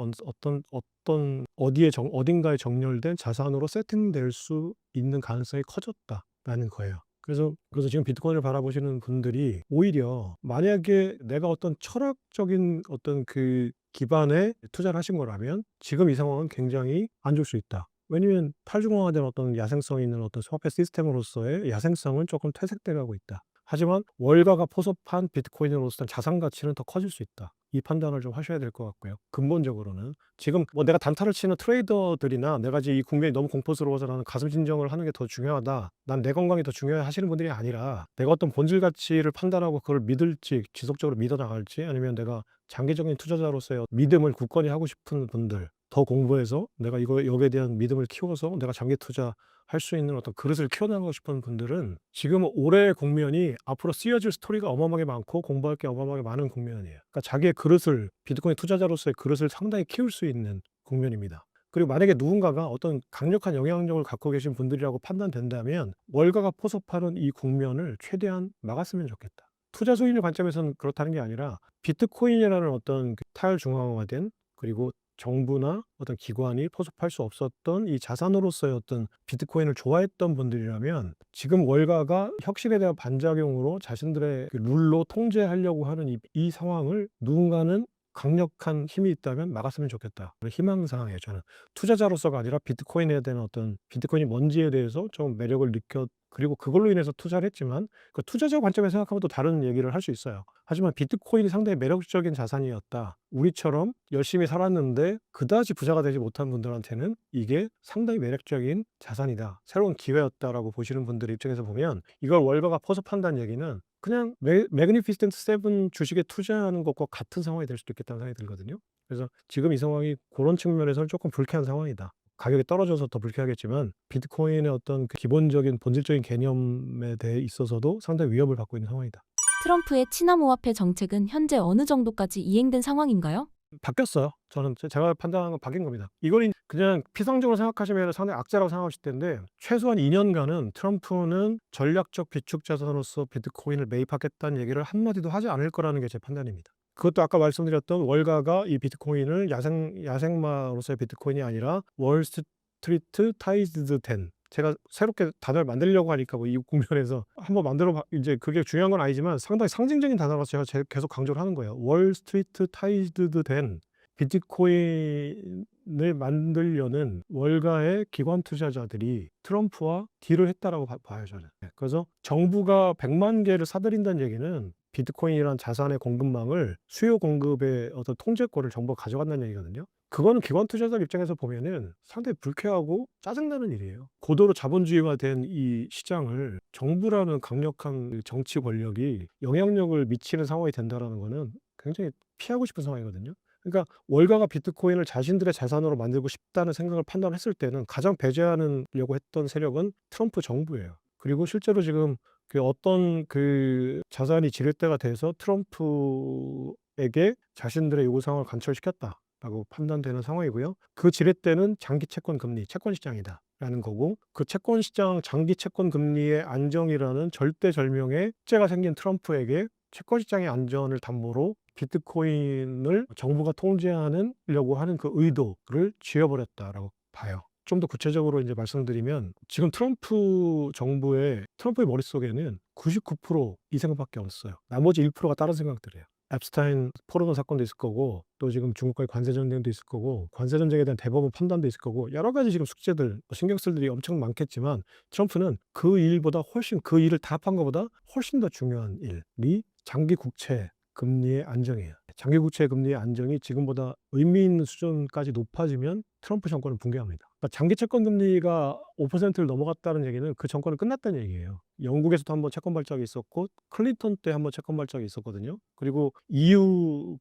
어떤 어딘가에 정렬된 자산으로 세팅될 수 있는 가능성이 커졌다라는 거예요. 그래서 지금 비트코인을 바라보시는 분들이 오히려 만약에 내가 어떤 철학적인 어떤 그 기반에 투자를 하신 거라면 지금 이 상황은 굉장히 안 좋을 수 있다. 왜냐면 탈중앙화된 어떤 야생성 있는 어떤 화폐 시스템으로서의 야생성은 조금 퇴색돼 가고 있다. 하지만 월가가 포섭한 비트코인으로서는 자산 가치는 더 커질 수 있다. 이 판단을 좀 하셔야 될 것 같고요. 근본적으로는 지금 뭐 내가 단타를 치는 트레이더들이나 내가 이제 이 국면이 너무 공포스러워서 나는 가슴 진정을 하는 게 더 중요하다. 난 내 건강이 더 중요해 하시는 분들이 아니라 내가 어떤 본질 가치를 판단하고 그걸 믿을지 지속적으로 믿어 나갈지 아니면 내가 장기적인 투자자로서의 믿음을 굳건히 하고 싶은 분들 더 공부해서 내가 여기에 대한 믿음을 키워서 내가 장기 투자 할 수 있는 어떤 그릇을 키워나가고 싶은 분들은 지금 올해 국면이 앞으로 쓰여질 스토리가 어마어마하게 많고 공부할 게 어마어마하게 많은 국면이에요. 그러니까 자기의 그릇을 비트코인 투자자로서의 그릇을 상당히 키울 수 있는 국면입니다. 그리고 만약에 누군가가 어떤 강력한 영향력을 갖고 계신 분들이라고 판단된다면 월가가 포섭하는 이 국면을 최대한 막았으면 좋겠다. 투자 수익률 관점에서는 그렇다는 게 아니라 비트코인이라는 어떤 그 탈중앙화된 그리고 정부나 어떤 기관이 포섭할 수 없었던 이 자산으로서의 어떤 비트코인을 좋아했던 분들이라면 지금 월가가 혁신에 대한 반작용으로 자신들의 그 룰로 통제하려고 하는 이 상황을 누군가는 강력한 힘이 있다면 막았으면 좋겠다. 희망사항이에요, 저는. 투자자로서가 아니라 비트코인에 대한 어떤 비트코인이 뭔지에 대해서 좀 매력을 그리고 그걸로 인해서 투자를 했지만 그 투자자 관점에서 생각하면 또 다른 얘기를 할 수 있어요. 하지만 비트코인이 상당히 매력적인 자산이었다. 우리처럼 열심히 살았는데 그다지 부자가 되지 못한 분들한테는 이게 상당히 매력적인 자산이다. 새로운 기회였다라고 보시는 분들 입장에서 보면 이걸 월가가 포섭한다는 얘기는 그냥 매그니피센트 세븐 주식에 투자하는 것과 같은 상황이 될 수도 있겠다는 생각이 들거든요. 그래서 지금 이 상황이 그런 측면에서는 조금 불쾌한 상황이다. 가격이 떨어져서 더 불쾌하겠지만 비트코인의 어떤 그 기본적인 본질적인 개념에 대해 있어서도 상당히 위협을 받고 있는 상황이다. 트럼프의 치나모화폐 정책은 현재 어느 정도까지 이행된 상황인가요? 바뀌었어요. 저는 제가 판단한 건 바뀐 겁니다. 이걸 그냥 피상적으로 생각하시면 상당히 악재라고 생각하실 텐데 최소한 2년간은 트럼프는 전략적 비축 자산으로서 비트코인을 매입하겠다는 얘기를 한마디도 하지 않을 거라는 게 제 판단입니다. 그것도 아까 말씀드렸던 월가가 이 비트코인을 야생마로서의 비트코인이 아니라 월스트리트 타이즈드 된 제가 새롭게 단어를 만들려고 하니까 뭐 이 국면에서 한번 이제 그게 중요한 건 아니지만 상당히 상징적인 단어라서 제가 계속 강조를 하는 거예요. 월스트리트 타이즈드 된 비트코인을 만들려는 월가의 기관 투자자들이 트럼프와 딜을 했다라고 봐요, 저는. 그래서 정부가 100만 개를 사들인다는 얘기는 비트코인이라는 자산의 공급망을 수요 공급의 어떤 통제권을 정부가 가져간다는 얘기거든요. 그거는 기관 투자자 입장에서 보면은 상당히 불쾌하고 짜증나는 일이에요. 고도로 자본주의화된 이 시장을 정부라는 강력한 그 정치 권력이 영향력을 미치는 상황이 된다라는 거는 굉장히 피하고 싶은 상황이거든요. 그러니까 월가가 비트코인을 자신들의 자산으로 만들고 싶다는 생각을 판단했을 때는 가장 배제하려고 했던 세력은 트럼프 정부예요. 그리고 실제로 지금 그 어떤 그 자산이 지렛대가 돼서 트럼프에게 자신들의 요구사항을 관철시켰다라고 판단되는 상황이고요. 그 지렛대는 장기 채권 금리, 채권 시장이다라는 거고 그 채권 시장 장기 채권 금리의 안정이라는 절대절명의 숙제가 생긴 트럼프에게 채권 시장의 안전을 담보로 비트코인을 정부가 통제하려고 하는 그 의도를 쥐어버렸다라고 봐요. 좀 더 구체적으로 이제 말씀드리면 지금 트럼프의 머릿속에는 99% 이 생각밖에 없어요. 나머지 1%가 다른 생각들이에요. 앱스타인 포르노 사건도 있을 거고 또 지금 중국과의 관세 전쟁도 있을 거고 관세 전쟁에 대한 대법원 판단도 있을 거고 여러 가지 지금 숙제들 신경 쓸 일이 엄청 많겠지만 트럼프는 그 일을 다 합한 것보다 훨씬 더 중요한 일이 장기 국채 금리의 안정이에요. 장기 국채 금리의 안정이 지금보다 의미 있는 수준까지 높아지면 트럼프 정권은 붕괴합니다. 그러니까 장기 채권 금리가 5%를 넘어갔다는 얘기는 그 정권은 끝났다는 얘기예요. 영국에서도 한번 채권 발작이 있었고 클린턴 때 한번 채권 발작이 있었거든요. 그리고 EU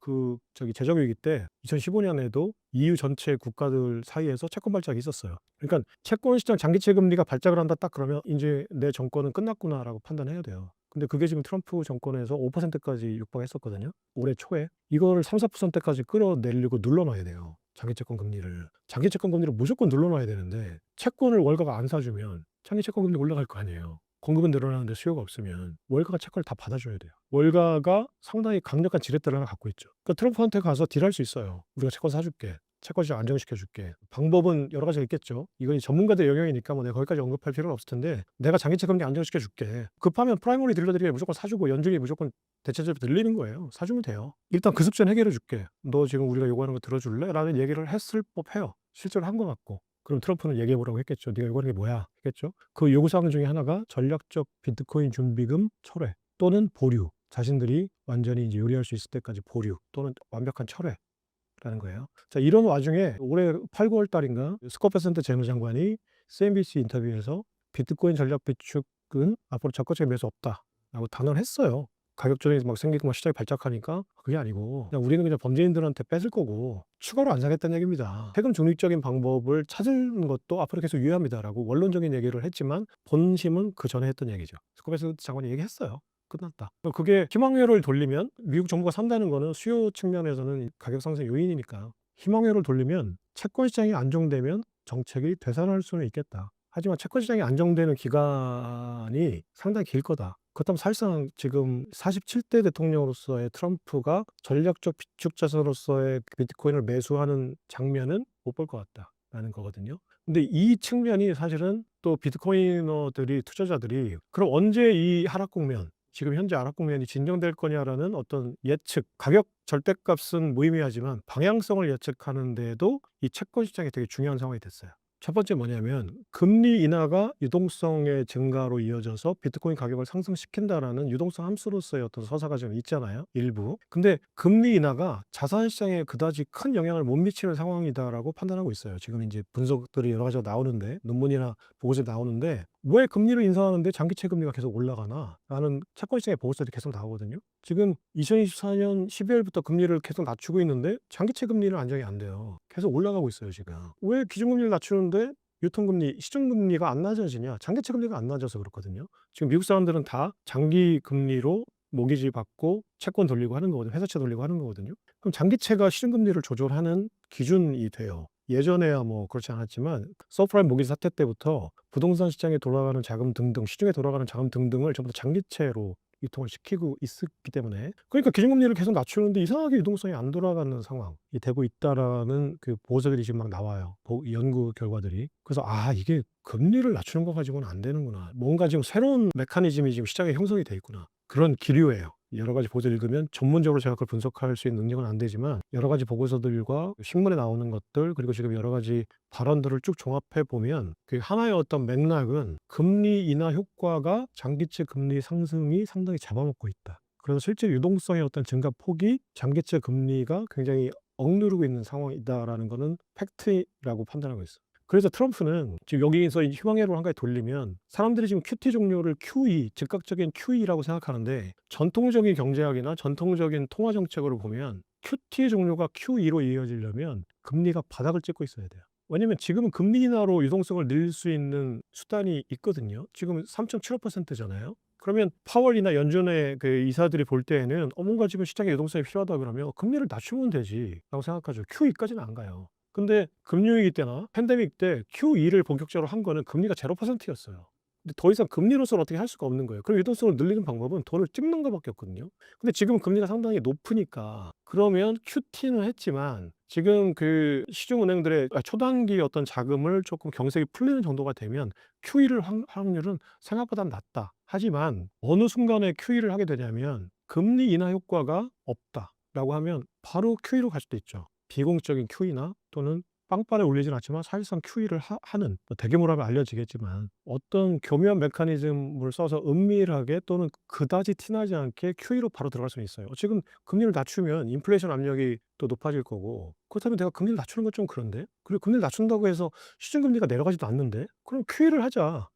재정 위기 때 2015년에도 EU 전체 국가들 사이에서 채권 발작이 있었어요. 그러니까 채권 시장 장기채 금리가 발작을 한다 딱 그러면 이제 내 정권은 끝났구나라고 판단해야 돼요. 근데 그게 지금 트럼프 정권에서 5%까지 육박했었거든요. 올해 초에. 이거를 3~4%까지 끌어내려고 눌러놔야 돼요. 장기채권 금리를. 장기채권 금리를 무조건 눌러놔야 되는데 채권을 월가가 안 사주면 장기채권 금리 올라갈 거 아니에요. 공급은 늘어나는데 수요가 없으면 월가가 채권을 다 받아줘야 돼요. 월가가 상당히 강력한 지렛대를 하나 갖고 있죠. 그러니까 트럼프한테 가서 딜할 수 있어요. 우리가 채권 사줄게. 채권 시장 안정시켜줄게. 방법은 여러 가지가 있겠죠. 이건 전문가들 영역이니까 뭐 내가 거기까지 언급할 필요는 없을 텐데 내가 장기채 금리 안정시켜줄게. 급하면 프라이머리 딜러들이 무조건 사주고 연준이 무조건 대체적으로 늘리는 거예요. 사주면 돼요. 일단 그 숙제는 해결해 줄게. 너 지금 우리가 요구하는 거 들어줄래? 라는 얘기를 했을 법해요. 실제로 한 것 같고. 그럼 트럼프는 얘기해 보라고 했겠죠. 네가 요구하는 게 뭐야? 했겠죠. 그 요구사항 중에 하나가 전략적 비트코인 준비금 철회 또는 보류. 자신들이 완전히 이제 요리할 수 있을 때까지 보류 또는 완벽한 철회라는 거예요. 자, 이런 와중에 올해 8, 9월 달인가 스콧 베센트 재무장관이 CNBC 인터뷰에서 비트코인 전략 비축은 앞으로 적극적인 매수 없다라고 단언했어요. 가격 조정이 막 생기고 막 시장이 발작하니까 그게 아니고 그냥 우리는 그냥 범죄인들한테 뺏을 거고 추가로 안 사겠다는 얘기입니다. 세금 중립적인 방법을 찾는 것도 앞으로 계속 유효합니다라고 원론적인 얘기를 했지만 본심은 그 전에 했던 얘기죠. 스코베스 장관이 얘기했어요. 끝났다. 그게 희망회로를 돌리면 미국 정부가 산다는 거는 수요 측면에서는 가격 상승 요인이니까 희망회로를 돌리면 채권 시장이 안정되면 정책이 되살아날 수는 있겠다. 하지만 채권 시장이 안정되는 기간이 상당히 길 거다. 그렇다면 사실상 지금 47대 대통령으로서의 트럼프가 전략적 비축 자산으로서의 비트코인을 매수하는 장면은 못 볼 것 같다라는 거거든요. 근데 이 측면이 사실은 또 비트코이너들이 투자자들이 그럼 언제 이 하락 국면 지금 현재 하락 국면이 진정될 거냐라는 어떤 예측, 가격 절대값은 무의미하지만 방향성을 예측하는 데에도 이 채권 시장이 되게 중요한 상황이 됐어요. 첫 번째 뭐냐면 금리 인하가 유동성의 증가로 이어져서 비트코인 가격을 상승시킨다라는 유동성 함수로서의 어떤 서사가 좀 있잖아요. 일부. 근데 금리 인하가 자산 시장에 그다지 큰 영향을 못 미치는 상황이다라고 판단하고 있어요. 지금 이제 분석들이 여러 가지가 나오는데 논문이나 보고서에 나오는데 왜 금리를 인상하는데 장기채 금리가 계속 올라가나? 라는 채권 시장의 보고서들이 계속 나오거든요. 지금 2024년 12월부터 금리를 계속 낮추고 있는데 장기채 금리는 안정이 안 돼요. 계속 올라가고 있어요, 지금. 왜 기준금리를 낮추는데 유통금리, 시중금리가 안 낮아지냐? 장기채 금리가 안 낮아서 그렇거든요. 지금 미국 사람들은 다 장기금리로 모기지 받고 채권 돌리고 하는 거거든요. 회사채 돌리고 하는 거거든요. 그럼 장기채가 시중금리를 조절하는 기준이 돼요. 예전에야 뭐 그렇지 않았지만 서프라임 모기지 사태 때부터 부동산 시장에 돌아가는 자금 등등, 시중에 돌아가는 자금 등등을 전부 다 장기채로 유통을 시키고 있었기 때문에 그러니까 기준금리를 계속 낮추는데 이상하게 유동성이 안 돌아가는 상황이 되고 있다라는 그 보고서들이 지금 막 나와요. 연구 결과들이. 그래서 이게 금리를 낮추는 거 가지고는 안 되는구나. 뭔가 지금 새로운 메커니즘이 지금 시장에 형성이 돼 있구나. 그런 기류예요. 여러 가지 보고서를 읽으면 전문적으로 제가 그걸 분석할 수 있는 능력은 안 되지만 여러 가지 보고서들과 신문에 나오는 것들 그리고 지금 여러 가지 발언들을 쭉 종합해 보면 그 하나의 어떤 맥락은 금리 인하 효과가 장기채 금리 상승이 상당히 잡아먹고 있다. 그래서 실제 유동성의 어떤 증가 폭이 장기채 금리가 굉장히 억누르고 있는 상황이다라는 거는 팩트라고 판단하고 있어요. 그래서 트럼프는 지금 여기에서 희망회로를 한 가지 돌리면 사람들이 지금 QT 종료를 QE, 즉각적인 QE라고 생각하는데 전통적인 경제학이나 전통적인 통화 정책으로 보면 QT 종료가 QE로 이어지려면 금리가 바닥을 찍고 있어야 돼요. 왜냐면 지금은 금리 인하로 유동성을 늘릴 수 있는 수단이 있거든요. 지금 3.75%잖아요. 그러면 파월이나 연준의 그 이사들이 볼 때에는 뭔가 지금 시장에 유동성이 필요하다 그러면 금리를 낮추면 되지라고 생각하죠. QE까지는 안 가요. 근데 금융위기 때나 팬데믹 때 QE를 본격적으로 한 거는 금리가 0%였어요. 근데 더 이상 금리로서는 어떻게 할 수가 없는 거예요. 그럼 유동성을 늘리는 방법은 돈을 찍는 것밖에 없거든요. 근데 지금 금리가 상당히 높으니까 그러면 QT는 했지만 지금 그 시중은행들의 초단기 어떤 자금을 조금 경색이 풀리는 정도가 되면 QE를 할 확률은 생각보다 낮다. 하지만 어느 순간에 QE를 하게 되냐면 금리 인하 효과가 없다라고 하면 바로 QE로 갈 수도 있죠. 비공적인 QE나 또는 빵빠레 올리진 않지만 사실상 QE를 하는 대규모라면 알려지겠지만 어떤 교묘한 메커니즘을 써서 은밀하게 또는 그다지 티나지 않게 QE로 바로 들어갈 수는 있어요. 지금 금리를 낮추면 인플레이션 압력이 또 높아질 거고 그렇다면 내가 금리를 낮추는 건 좀 그런데 그리고 금리를 낮춘다고 해서 시중금리가 내려가지도 않는데 그럼 QE를 하자라고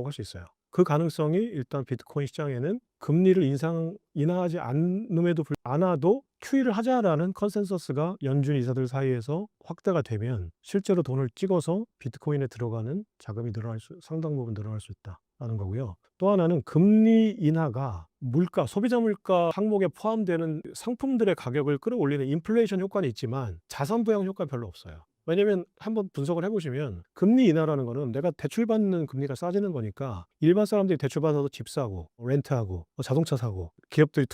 할 수 있어요. 그 가능성이 일단 비트코인 시장에는 금리를 인하하지 않음에도 않아도 QE를 하자라는 컨센서스가 연준 이사들 사이에서 확대가 되면 실제로 돈을 찍어서 비트코인에 들어가는 자금이 상당 부분 늘어날 수 있다라는 거고요. 또 하나는 금리 인하가 물가, 소비자 물가 항목에 포함되는 상품들의 가격을 끌어올리는 인플레이션 효과는 있지만 자산 부양 효과는 별로 없어요. 왜냐면 한번 분석을 해 보시면 금리 인하라는 거는 내가 대출받는 금리가 싸지는 거니까 일반 사람들이 대출받아서 집 사고 렌트하고 자동차 사고 기업들이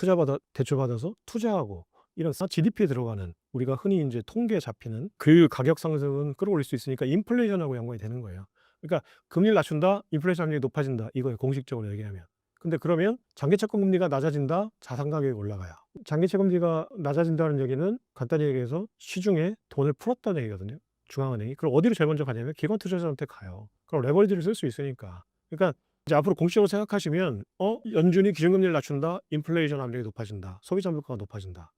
대출받아서 투자하고 이런 GDP에 들어가는 우리가 흔히 인제 통계에 잡히는 그 가격 상승은 끌어올릴 수 있으니까 인플레이션하고 연관이 되는 거예요. 그러니까 "금리를 낮춘다. 인플레이션 압력이 높아진다." 이거예요 공식적으로 얘기하면. 근데 그러면 장기 채권 금리가 낮아진다. 자산 가격이 올라가요. 장기 채권 금리가 낮아진다는 얘기는 간단히 얘기해서 시중에 돈을 풀었다는 얘기거든요 중앙은행이. 그럼 어디로 제일 먼저 가냐면 기관 투자자한테 가요. 그럼 레버리지를 쓸 수 있으니까. 그러니까 이제 앞으로 공식적으로 생각하시면 연준이 기준금리를 낮춘다. 인플레이션 압력이 높아진다. 소비자 물가가 높아진다.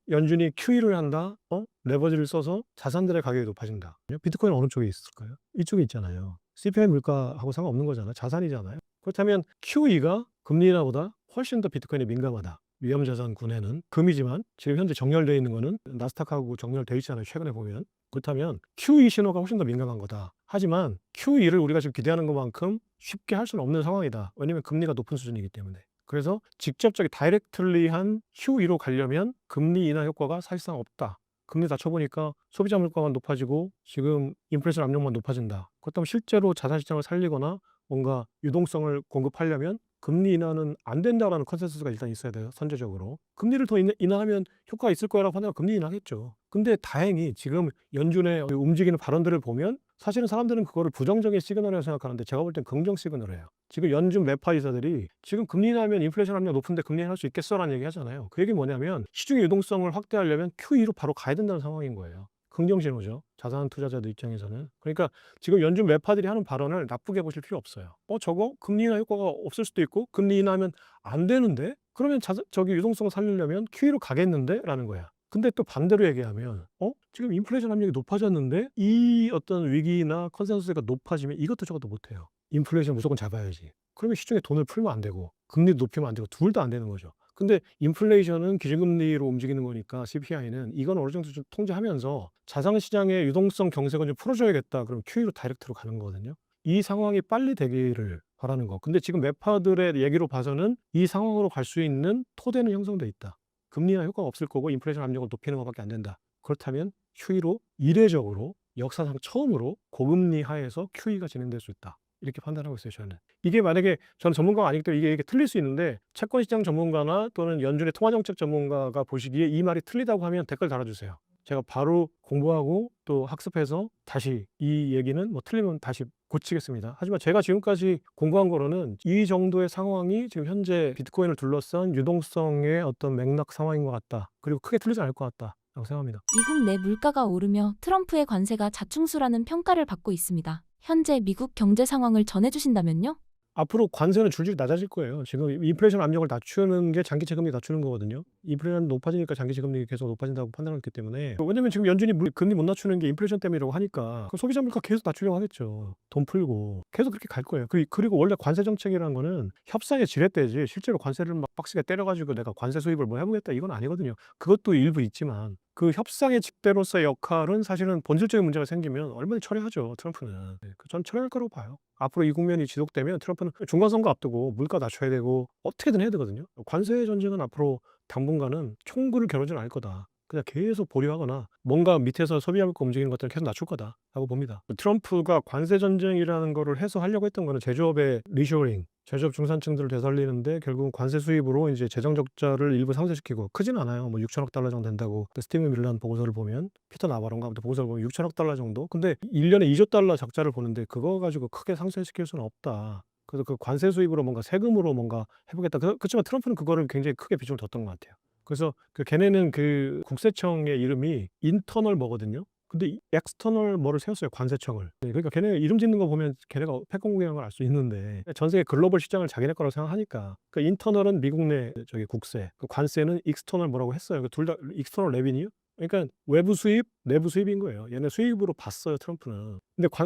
연준이 QE를 한다. 레버리지를 써서 자산들의 가격이 높아진다. 비트코인은 어느 쪽에 있을까요? 이쪽에 있잖아요. CPI 물가하고 상관없는 거잖아요. 자산이잖아요. 그렇다면 QE가 금리 인하보다 훨씬 더 비트코인에 민감하다. 위험자산군에는 금이지만 지금 현재 정렬되어 있는 거는 나스닥하고 정렬되어 있잖아요 최근에 보면. 그렇다면 QE 신호가 훨씬 더 민감한 거다. 하지만 QE를 우리가 지금 기대하는 것만큼 쉽게 할 수는 없는 상황이다. 왜냐하면 금리가 높은 수준이기 때문에. 그래서 직접적인 다이렉틀리한 QE로 가려면 금리 인하 효과가 사실상 없다. 금리 낮춰보니까 소비자 물가가 높아지고 지금 인플레이션 압력만 높아진다. 그렇다면 실제로 자산시장을 살리거나 뭔가 유동성을 공급하려면 금리 인하는 안 된다라는 컨센서스가 일단 있어야 돼요 선제적으로. 금리를 더 인하하면 효과가 있을 거라고 판단하면 금리 인하하겠죠. 근데 다행히 지금 연준의 움직이는 발언들을 보면 사실은 사람들은 그거를 부정적인 시그널이라고 생각하는데 제가 볼 땐 긍정 시그널이에요. 지금 연준 매파 이사들이 지금 금리 인하하면 인플레이션 압력 높은데 금리 인하할 수 있겠어라는 얘기 하잖아요. 그 얘기는 뭐냐면 시중의 유동성을 확대하려면 QE로 바로 가야 된다는 상황인 거예요. 긍정 신호죠. 자산 투자자들 입장에서는. 그러니까 지금 연준 매파들이 하는 발언을 나쁘게 보실 필요 없어요. 저거 금리 인하 효과가 없을 수도 있고 금리 인하하면 안 되는데 그러면 저기 유동성을 살리려면 QE로 가겠는데라는 거야. 근데 또 반대로 얘기하면 지금 인플레이션 압력이 높아졌는데 이 어떤 위기나 컨센서스가 높아지면 이것도 저것도 못 해요. 인플레이션 무조건 잡아야지. 그러면 시중에 돈을 풀면 안 되고 금리도 높이면 안 되고 둘 다 안 되는 거죠. 근데 인플레이션은 기준금리로 움직이는 거니까 CPI는 이건 어느 정도 좀 통제하면서 자산시장의 유동성 경색은 좀 풀어줘야겠다. 그럼 QE로 다이렉트로 가는 거거든요. 이 상황이 빨리 되기를 바라는 거. 근데 지금 매파들의 얘기로 봐서는 이 상황으로 갈 수 있는 토대는 형성돼 있다. 금리 인하 효과가 없을 거고 인플레이션 압력을 높이는 것밖에 안 된다. 그렇다면 QE로 이례적으로 역사상 처음으로 고금리 하에서 QE가 진행될 수 있다. 이렇게 판단하고 있어요 저는. 이게 만약에 저는 전문가가 아니기 때문에 이게 틀릴 수 있는데 채권시장 전문가나 또는 연준의 통화정책 전문가가 보시기에 이 말이 틀리다고 하면 댓글 달아주세요. 제가 바로 공부하고 또 학습해서 다시 이 얘기는 뭐 틀리면 다시 고치겠습니다. 하지만 제가 지금까지 공부한 거로는 이 정도의 상황이 지금 현재 비트코인을 둘러싼 유동성의 어떤 맥락 상황인 것 같다. 그리고 크게 틀리지 않을 것 같다라고 생각합니다. 미국 내 물가가 오르며 트럼프의 관세가 자충수라는 평가를 받고 있습니다. 현재 미국 경제 상황을 전해주신다면요? 앞으로 관세는 줄줄이 낮아질 거예요. 지금 인플레이션 압력을 낮추는 게 장기 채금리 낮추는 거거든요. 인플레이션이 높아지니까 장기 채금리 계속 높아진다고 판단했기 때문에 왜냐면 지금 연준이 금리 못 낮추는 게 인플레이션 때문이라고 하니까 그럼 소비자 물가 계속 낮추려고 하겠죠. 돈 풀고 계속 그렇게 갈 거예요. 그리고 원래 관세 정책이라는 거는 협상의 지렛대지 실제로 관세를 막 빡세게 때려가지고 내가 관세 수입을 뭐 해보겠다 이건 아니거든요. 그것도 일부 있지만 그 협상의 직대로서의 역할은 사실은 본질적인 문제가 생기면 얼마든지 처리하죠 트럼프는. 전 처리할 거라고 봐요. 앞으로 이 국면이 지속되면 트럼프는 중간선거 앞두고 물가 낮춰야 되고 어떻게든 해야 되거든요. 관세 전쟁은 앞으로 당분간은 총구를 겨루지는 않을 거다. 그냥 계속 보류하거나 뭔가 밑에서 소비자 물가 움직이는 것들을 계속 낮출 거다라고 봅니다. 트럼프가 관세 전쟁이라는 거를 해서 하려고 했던 거는 제조업의 리쇼링, 제조업 중산층들을 되살리는데 결국은 관세 수입으로 이제 재정 적자를 일부 상쇄시키고 크진 않아요. 뭐 6천억 달러 정도 된다고 스티븐 밀란 보고서를 보면 피터 나바론가 아무튼 보고서를 보면 6천억 달러 정도. 근데 1년에 2조 달러 적자를 보는데 그거 가지고 크게 상쇄시킬 수는 없다. 그래서 그 관세 수입으로 뭔가 세금으로 뭔가 해보겠다. 그렇지만 트럼프는 그거를 굉장히 크게 비중을 뒀던 것 같아요. 그래서 걔네는 그 국세청의 이름이 인터널 뭐거든요. 근데 엑스터널 뭐를 세웠어요 관세청을. 그러니까 걔네 이름 짓는 거 보면 걔네가 패권국이라는 걸 알 수 있는데 전 세계 글로벌 시장을 자기네 거라고 생각하니까 그 인터널은 미국 내 국세, 그 관세는 익스터널 뭐라고 했어요. 둘 다 익스터널 레비뉴. 그러니까 외부 수입, 내부 수입인 거예요. 얘네 수입으로 봤어요 트럼프는.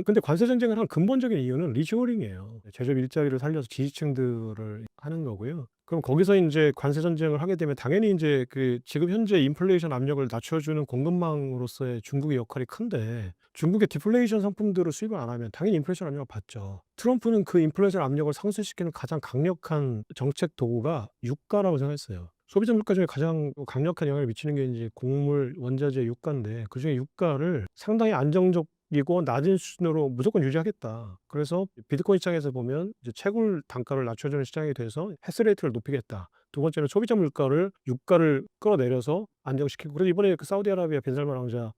근데 관세 전쟁을 한 근본적인 이유는 리쇼링이에요. 제조업 일자리를 살려서 지지층들을 하는 거고요. 그럼 거기서 인제 관세 전쟁을 하게 되면 당연히 인제 그 지금 현재 인플레이션 압력을 낮춰주는 공급망으로서의 중국의 역할이 큰데 중국의 디플레이션 상품들을 수입을 안 하면 당연히 인플레이션 압력을 받죠. 트럼프는 그 인플레이션 압력을 상쇄시키는 가장 강력한 정책 도구가 유가라고 생각했어요. 소비자 물가 중에 가장 강력한 영향을 미치는 게 인제 곡물, 원자재, 유가인데 그중에 유가를 상당히 안정적이고 낮은 수준으로 무조건 유지하겠다. 그래서 비트코인 시장에서 보면 이제 채굴 단가를 낮춰주는 시장이 돼서 해스레이트를 높이겠다. 두 번째는 소비자 물가를 유가를 끌어내려서 안정시키고 그래서 이번에 그 사우디아라비아 빈살만 왕자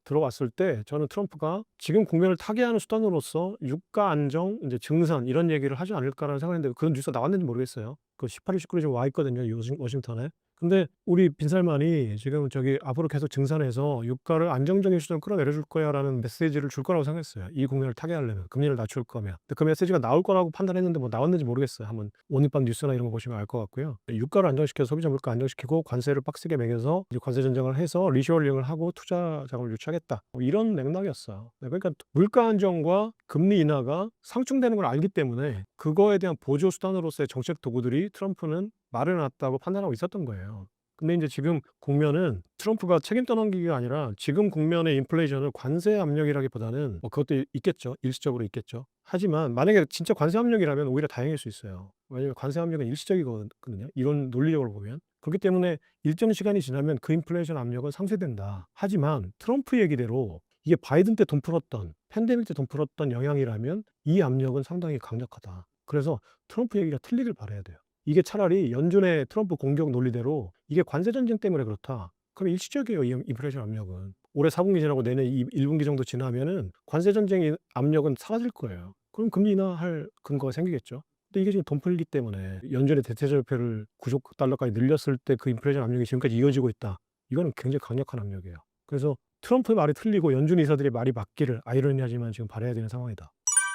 들어왔을 때 저는 트럼프가 지금 국면을 타개하는 수단으로서 '유가 안정, 인제 증산 이런 얘기를 하지 않을까.'라는 생각했는데 그런 뉴스가 나왔는지 모르겠어요. 그 18일 19일에 지금 와 있거든요, 워싱턴에. 근데 우리 빈살만이 지금 저기 "앞으로 계속 증산해서 유가를 안정적인 수준으로 끌어내려 줄 거야."라는 메시지를 줄 거라고 생각했어요, 이 국면을 타개하려면, 금리를 낮출 거면. 근데 그 메시지가 나올 거라고 판단했는데 뭐 나왔는지 모르겠어요. 한번 오늘 밤 뉴스나 이런 거 보시면 알 것 같고요. 유가를 안정시켜서 소비자 물가 안정시키고 관세를 빡세게 매겨서 이제 관세 전쟁을 해서 리쇼어링을 하고 투자 자금을 유치하겠다. 뭐 이런 맥락이었어요. 네, 그러니까 물가 안정과 금리 인하가 상충되는 걸 알기 때문에 그거에 대한 보조 수단으로서의 정책 도구들이 트럼프는 마련해 놨다고 판단하고 있었던 거예요. 근데 인제 지금 국면은 트럼프가 책임 떠넘기기가 아니라 지금 국면의 인플레이션을 관세 압력이라기보다는 뭐 그것도 있겠죠. 일시적으로 있겠죠. 하지만 만약에 진짜 관세 압력이라면 오히려 다행일 수 있어요. 왜냐면 관세 압력은 일시적이거든요, 이론 논리적으로 보면. 그렇기 때문에 일정 시간이 지나면 그 인플레이션 압력은 상쇄된다. 하지만 트럼프 얘기대로 이게 바이든 때 돈 풀었던, 팬데믹 때 돈 풀었던 영향이라면 이 압력은 상당히 강력하다. 그래서 트럼프 얘기가 틀리길 바라야 돼요. 이게 차라리 연준의 트럼프 공격 논리대로 "이게 관세 전쟁 때문에 그렇다." 그럼 일시적이에요, 이 인플레이션 압력은. 올해 4 분기 지나고 내년 1 분기 정도 지나면은 관세 전쟁의 압력은 사라질 거예요. 그럼 금리 인하할 근거가 생기겠죠. 근데 이게 지금 돈 풀기 때문에 연준의 대체절표를 9조 달러까지 늘렸을 때 그 인플레이션 압력이 지금까지 이어지고 있다. 이거는 굉장히 강력한 압력이에요. 그래서 트럼프의 말이 틀리고 연준 의사들의 말이 맞기를 아이러니하지만 지금 바라야 되는 상황이다.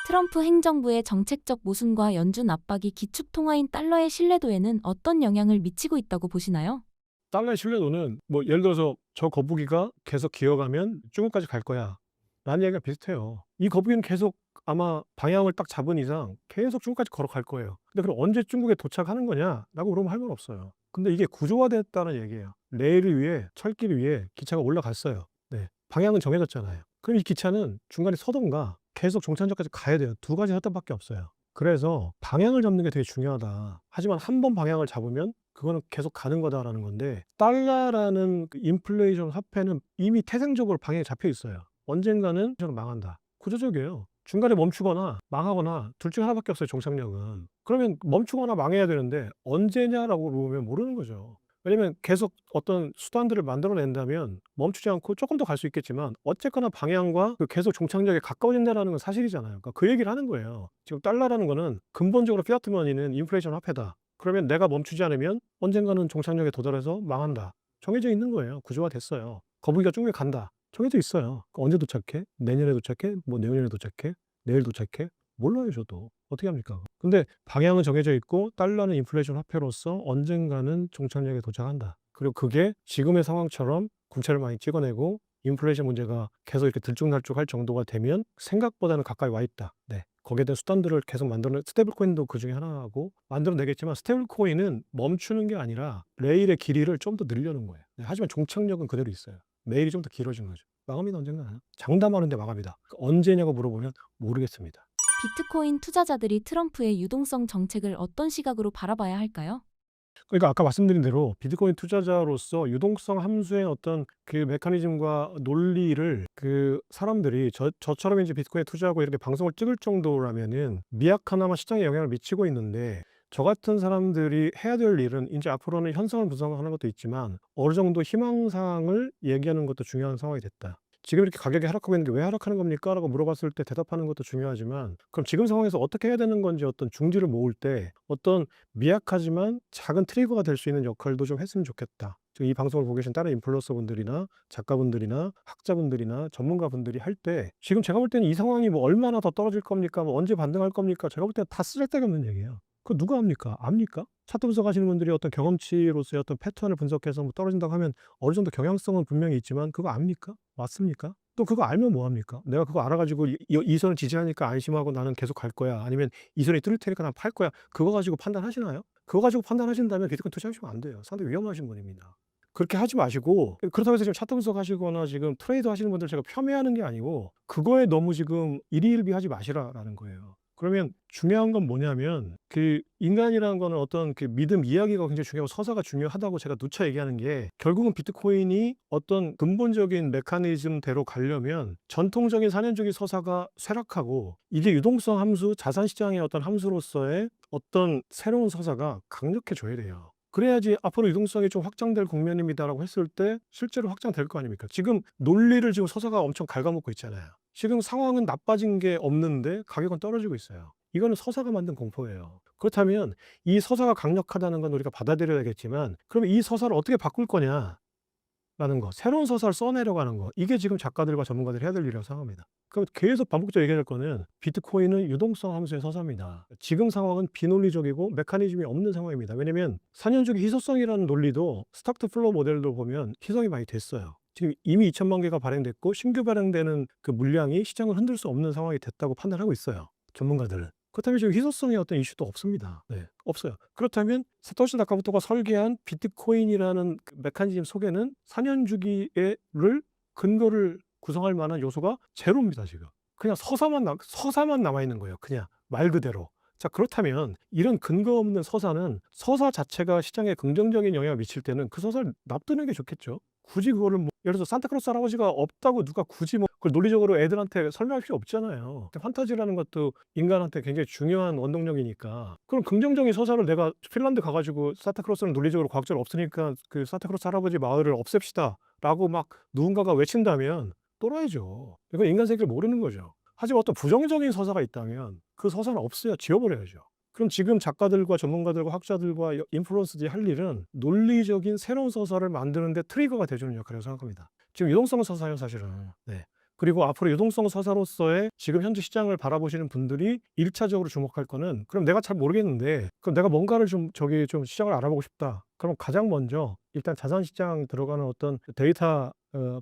트럼프 행정부의 정책적 모순과 연준 압박이 기축 통화인 달러의 신뢰도에는 어떤 영향을 미치고 있다고 보시나요? 달러의 신뢰도는 뭐 예를 들어서 "저 거북이가 계속 기어가면 중국까지 갈 거야."라는 얘기가 비슷해요. 이 거북이는 계속 아마 방향을 딱 잡은 이상 계속 중국까지 걸어갈 거예요. 근데 그럼 "언제 중국에 도착하는 거냐?"라고 물으면 할 말 없어요. 근데 이게 구조화됐다는 얘기예요. 레일 위에, 철길 위에 기차가 올라갔어요. 네. 방향은 정해졌잖아요. 그럼 이 기차는 중간에 서든가 계속 종착역까지 가야 돼요. 두 가지 선택밖에 없어요. 그래서 '방향을 잡는 게 되게 중요하다. 하지만 한 번 방향을 잡으면 그거는 계속 가는 거다.'라는 건데 달러라는 그 인플레이션 화폐는 이미 태생적으로 방향이 잡혀 있어요. 언젠가는 망한다. 구조적이에요. 중간에 멈추거나 망하거나 둘 중에 하나밖에 없어요, 종착역은. 그러면 멈추거나 망해야 되는데 언제냐라고 물으면 모르는 거죠. 왜냐면 계속 어떤 수단들을 만들어 낸다면 멈추지 않고 쪼끔 더 갈 수 있겠지만 어쨌거나 방향과 그 계속 종착역에 가까워진다라는 건 사실이잖아요. 그러니까 그 얘기를 하는 거예요. 지금 달러라는 거는 근본적으로 피아트 머니는 인플레이션 화폐다. 그러면 내가 멈추지 않으면 언젠가는 종착역에 도달해서 망한다. 정해져 있는 거예요. 구조화됐어요. 거북이가 중국에 간다. 정해져 있어요. 그 언제 도착해? 내년에 도착해? 뭐 내후년에 도착해? 내일 도착해? 몰라요, 저도. 어떻게 합니까? 근데 방향은 정해져 있고 달러는 인플레이션 화폐로서 언젠가는 종착역에 도착한다. 그리고 그게 지금의 상황처럼 국채를 많이 찍어내고 인플레이션 문제가 계속 이렇게 들쭉날쭉할 정도가 되면 생각보다는 가까이 와 있다. 네. 거기에 대한 수단들을 계속 만들어 스테이블 코인도 그중에 하나고 만들어 내겠지만 스테이블 코인은 멈추는 게 아니라 레일의 길이를 좀 더 늘려는 거예요. 네. 하지만 종착역은 그대로 있어요. 레일이 좀 더 길어진 거죠. 마감이다 언젠가는. 장담하는데 마감이다. 언제냐고 물어보면 모르겠습니다. 비트코인 투자자들이 트럼프의 유동성 정책을 어떤 시각으로 바라봐야 할까요? 그러니까 아까 말씀드린 대로 비트코인 투자자로서 유동성 함수의 어떤 그 메커니즘과 논리를 그 사람들이 저처럼 이제 비트코인에 투자하고 이렇게 방송을 찍을 정도라면은 미약하나마 시장에 영향을 미치고 있는데 저 같은 사람들이 해야 될 일은 인제 앞으로는 현상을 분석하는 것도 있지만 어느 정도 희망사항을 얘기하는 것도 중요한 상황이 됐다. "지금 이렇게 가격이 하락하고 있는데 왜 하락하는 겁니까?"라고 물어봤을 때 대답하는 것도 중요하지만 그럼 지금 상황에서 어떻게 해야 되는 건지 어떤 중지를 모을 때 어떤 미약하지만 작은 트리거가 될 수 있는 역할도 좀 했으면 좋겠다. 지금 이 방송을 보고 계신 다른 인플루언서 분들이나 작가분들이나 학자분들이나 전문가분들이 할 때 지금 제가 볼 때는 이 상황이 뭐 얼마나 더 떨어질 겁니까? 뭐 언제 반등할 겁니까? 제가 볼 때는 다 쓸데가 없는 얘기예요. 그거 누가 합니까? 압니까? 차트 분석하시는 분들이 어떤 경험치로서의 어떤 패턴을 분석해서 뭐 떨어진다고 하면 어느 정도 경향성은 분명히 있지만 그거 압니까? 맞습니까? 또 그거 알면 뭐 합니까? 내가 그거 알아 가지고 이 선을 지지하니까 안심하고 나는 계속 갈 거야. 아니면 이 선이 뚫릴 테니까 난 팔 거야. 그거 가지고 판단하시나요? 그거 가지고 판단하신다면 비트코인 투자하시면 안 돼요. 상당히 위험하신 분입니다. 그렇게 하지 마시고 그렇다고 해서 지금 차트 분석하시거나 지금 트레이드 하시는 분들 제가 폄훼하는 게 아니고 그거에 너무 지금 일희일비하지 마시라라는 거예요. 그러면 중요한 건 뭐냐면 그 인간이라는 거는 어떤 그 믿음 이야기가 굉장히 중요하고 서사가 중요하다고 제가 누차 얘기하는 게 결국은 비트코인이 어떤 근본적인 메커니즘대로 가려면 전통적인 4년주기 서사가 쇠락하고 이게 유동성 함수, 자산 시장의 어떤 함수로서의 어떤 새로운 서사가 강력해져야 돼요. 그래야지 앞으로 유동성이 좀 확장될 국면입니다라고 했을 때 실제로 확장될 거 아닙니까? 지금 논리를 지금 서사가 엄청 갉아먹고 있잖아요. 지금 상황은 나빠진 게 없는데 가격은 떨어지고 있어요. 이거는 서사가 만든 공포예요. 그렇다면 이 서사가 강력하다는 건 우리가 받아들여야겠지만 그럼 이 서사를 어떻게 바꿀 거냐라는 거, 새로운 서사를 써내려가는 거, 이게 지금 작가들과 전문가들이 해야 될 일이라고 생각합니다. 그럼 계속 반복적으로 얘기할 거는 비트코인은 유동성 함수의 서사입니다. 지금 상황은 비논리적이고 메커니즘이 없는 상황입니다. 왜냐면 4년주기 희소성이라는 논리도 스탁트 플로우 모델도 보면 희석이 많이 됐어요. 지금 이미 2천만 개가 발행됐고 신규 발행되는 그 물량이 시장을 흔들 수 없는 상황이 됐다고 판단하고 있어요, 전문가들은. 그렇다면 지금 희소성의 어떤 이슈도 없습니다. 네, 없어요. 그렇다면 사토시 나카모토가 설계한 비트코인이라는 그 메커니즘 속에는 4년 주기를 근거를 구성할 만한 요소가 제로입니다, 지금. 그냥 서사만 남아 있는 거예요, 그냥 말 그대로. 자, 그렇다면 이런 근거 없는 서사는 서사 자체가 시장에 긍정적인 영향을 미칠 때는 그 서사를 놔두는 게 좋겠죠. 굳이 그거를 뭐 예를 들어서 산타클로스 할아버지가 없다고 누가 굳이 뭐 그걸 논리적으로 애들한테 설명할 필요 없잖아요. 판타지라는 것도 인간한테 굉장히 중요한 원동력이니까. 그럼 긍정적인 서사를 내가 핀란드 가 가지고 산타클로스는 논리적으로 과학적으로 없으니까 그 산타클로스 할아버지 마을을 없앱시다라고 막 누군가가 외친다면 또라이죠. 이건 인간 세계를 모르는 거죠. 하지만 어떤 부정적인 서사가 있다면 그 서사는 없어요. 지워버려야죠. 그럼 지금 작가들과 전문가들과 학자들과 인플루언서들이 할 일은 논리적인 새로운 서사를 만드는 데 트리거가 돼주는 역할이라고 생각합니다. 지금 유동성 서사예요, 사실은. 네. 그리고 앞으로 유동성 서사로서의 지금 현재 시장을 바라보시는 분들이 1차적으로 주목할 거는 그럼 내가 잘 모르겠는데 그럼 내가 뭔가를 좀 시장을 알아보고 싶다. 그럼 가장 먼저 일단 자산시장 들어가는 어떤 데이터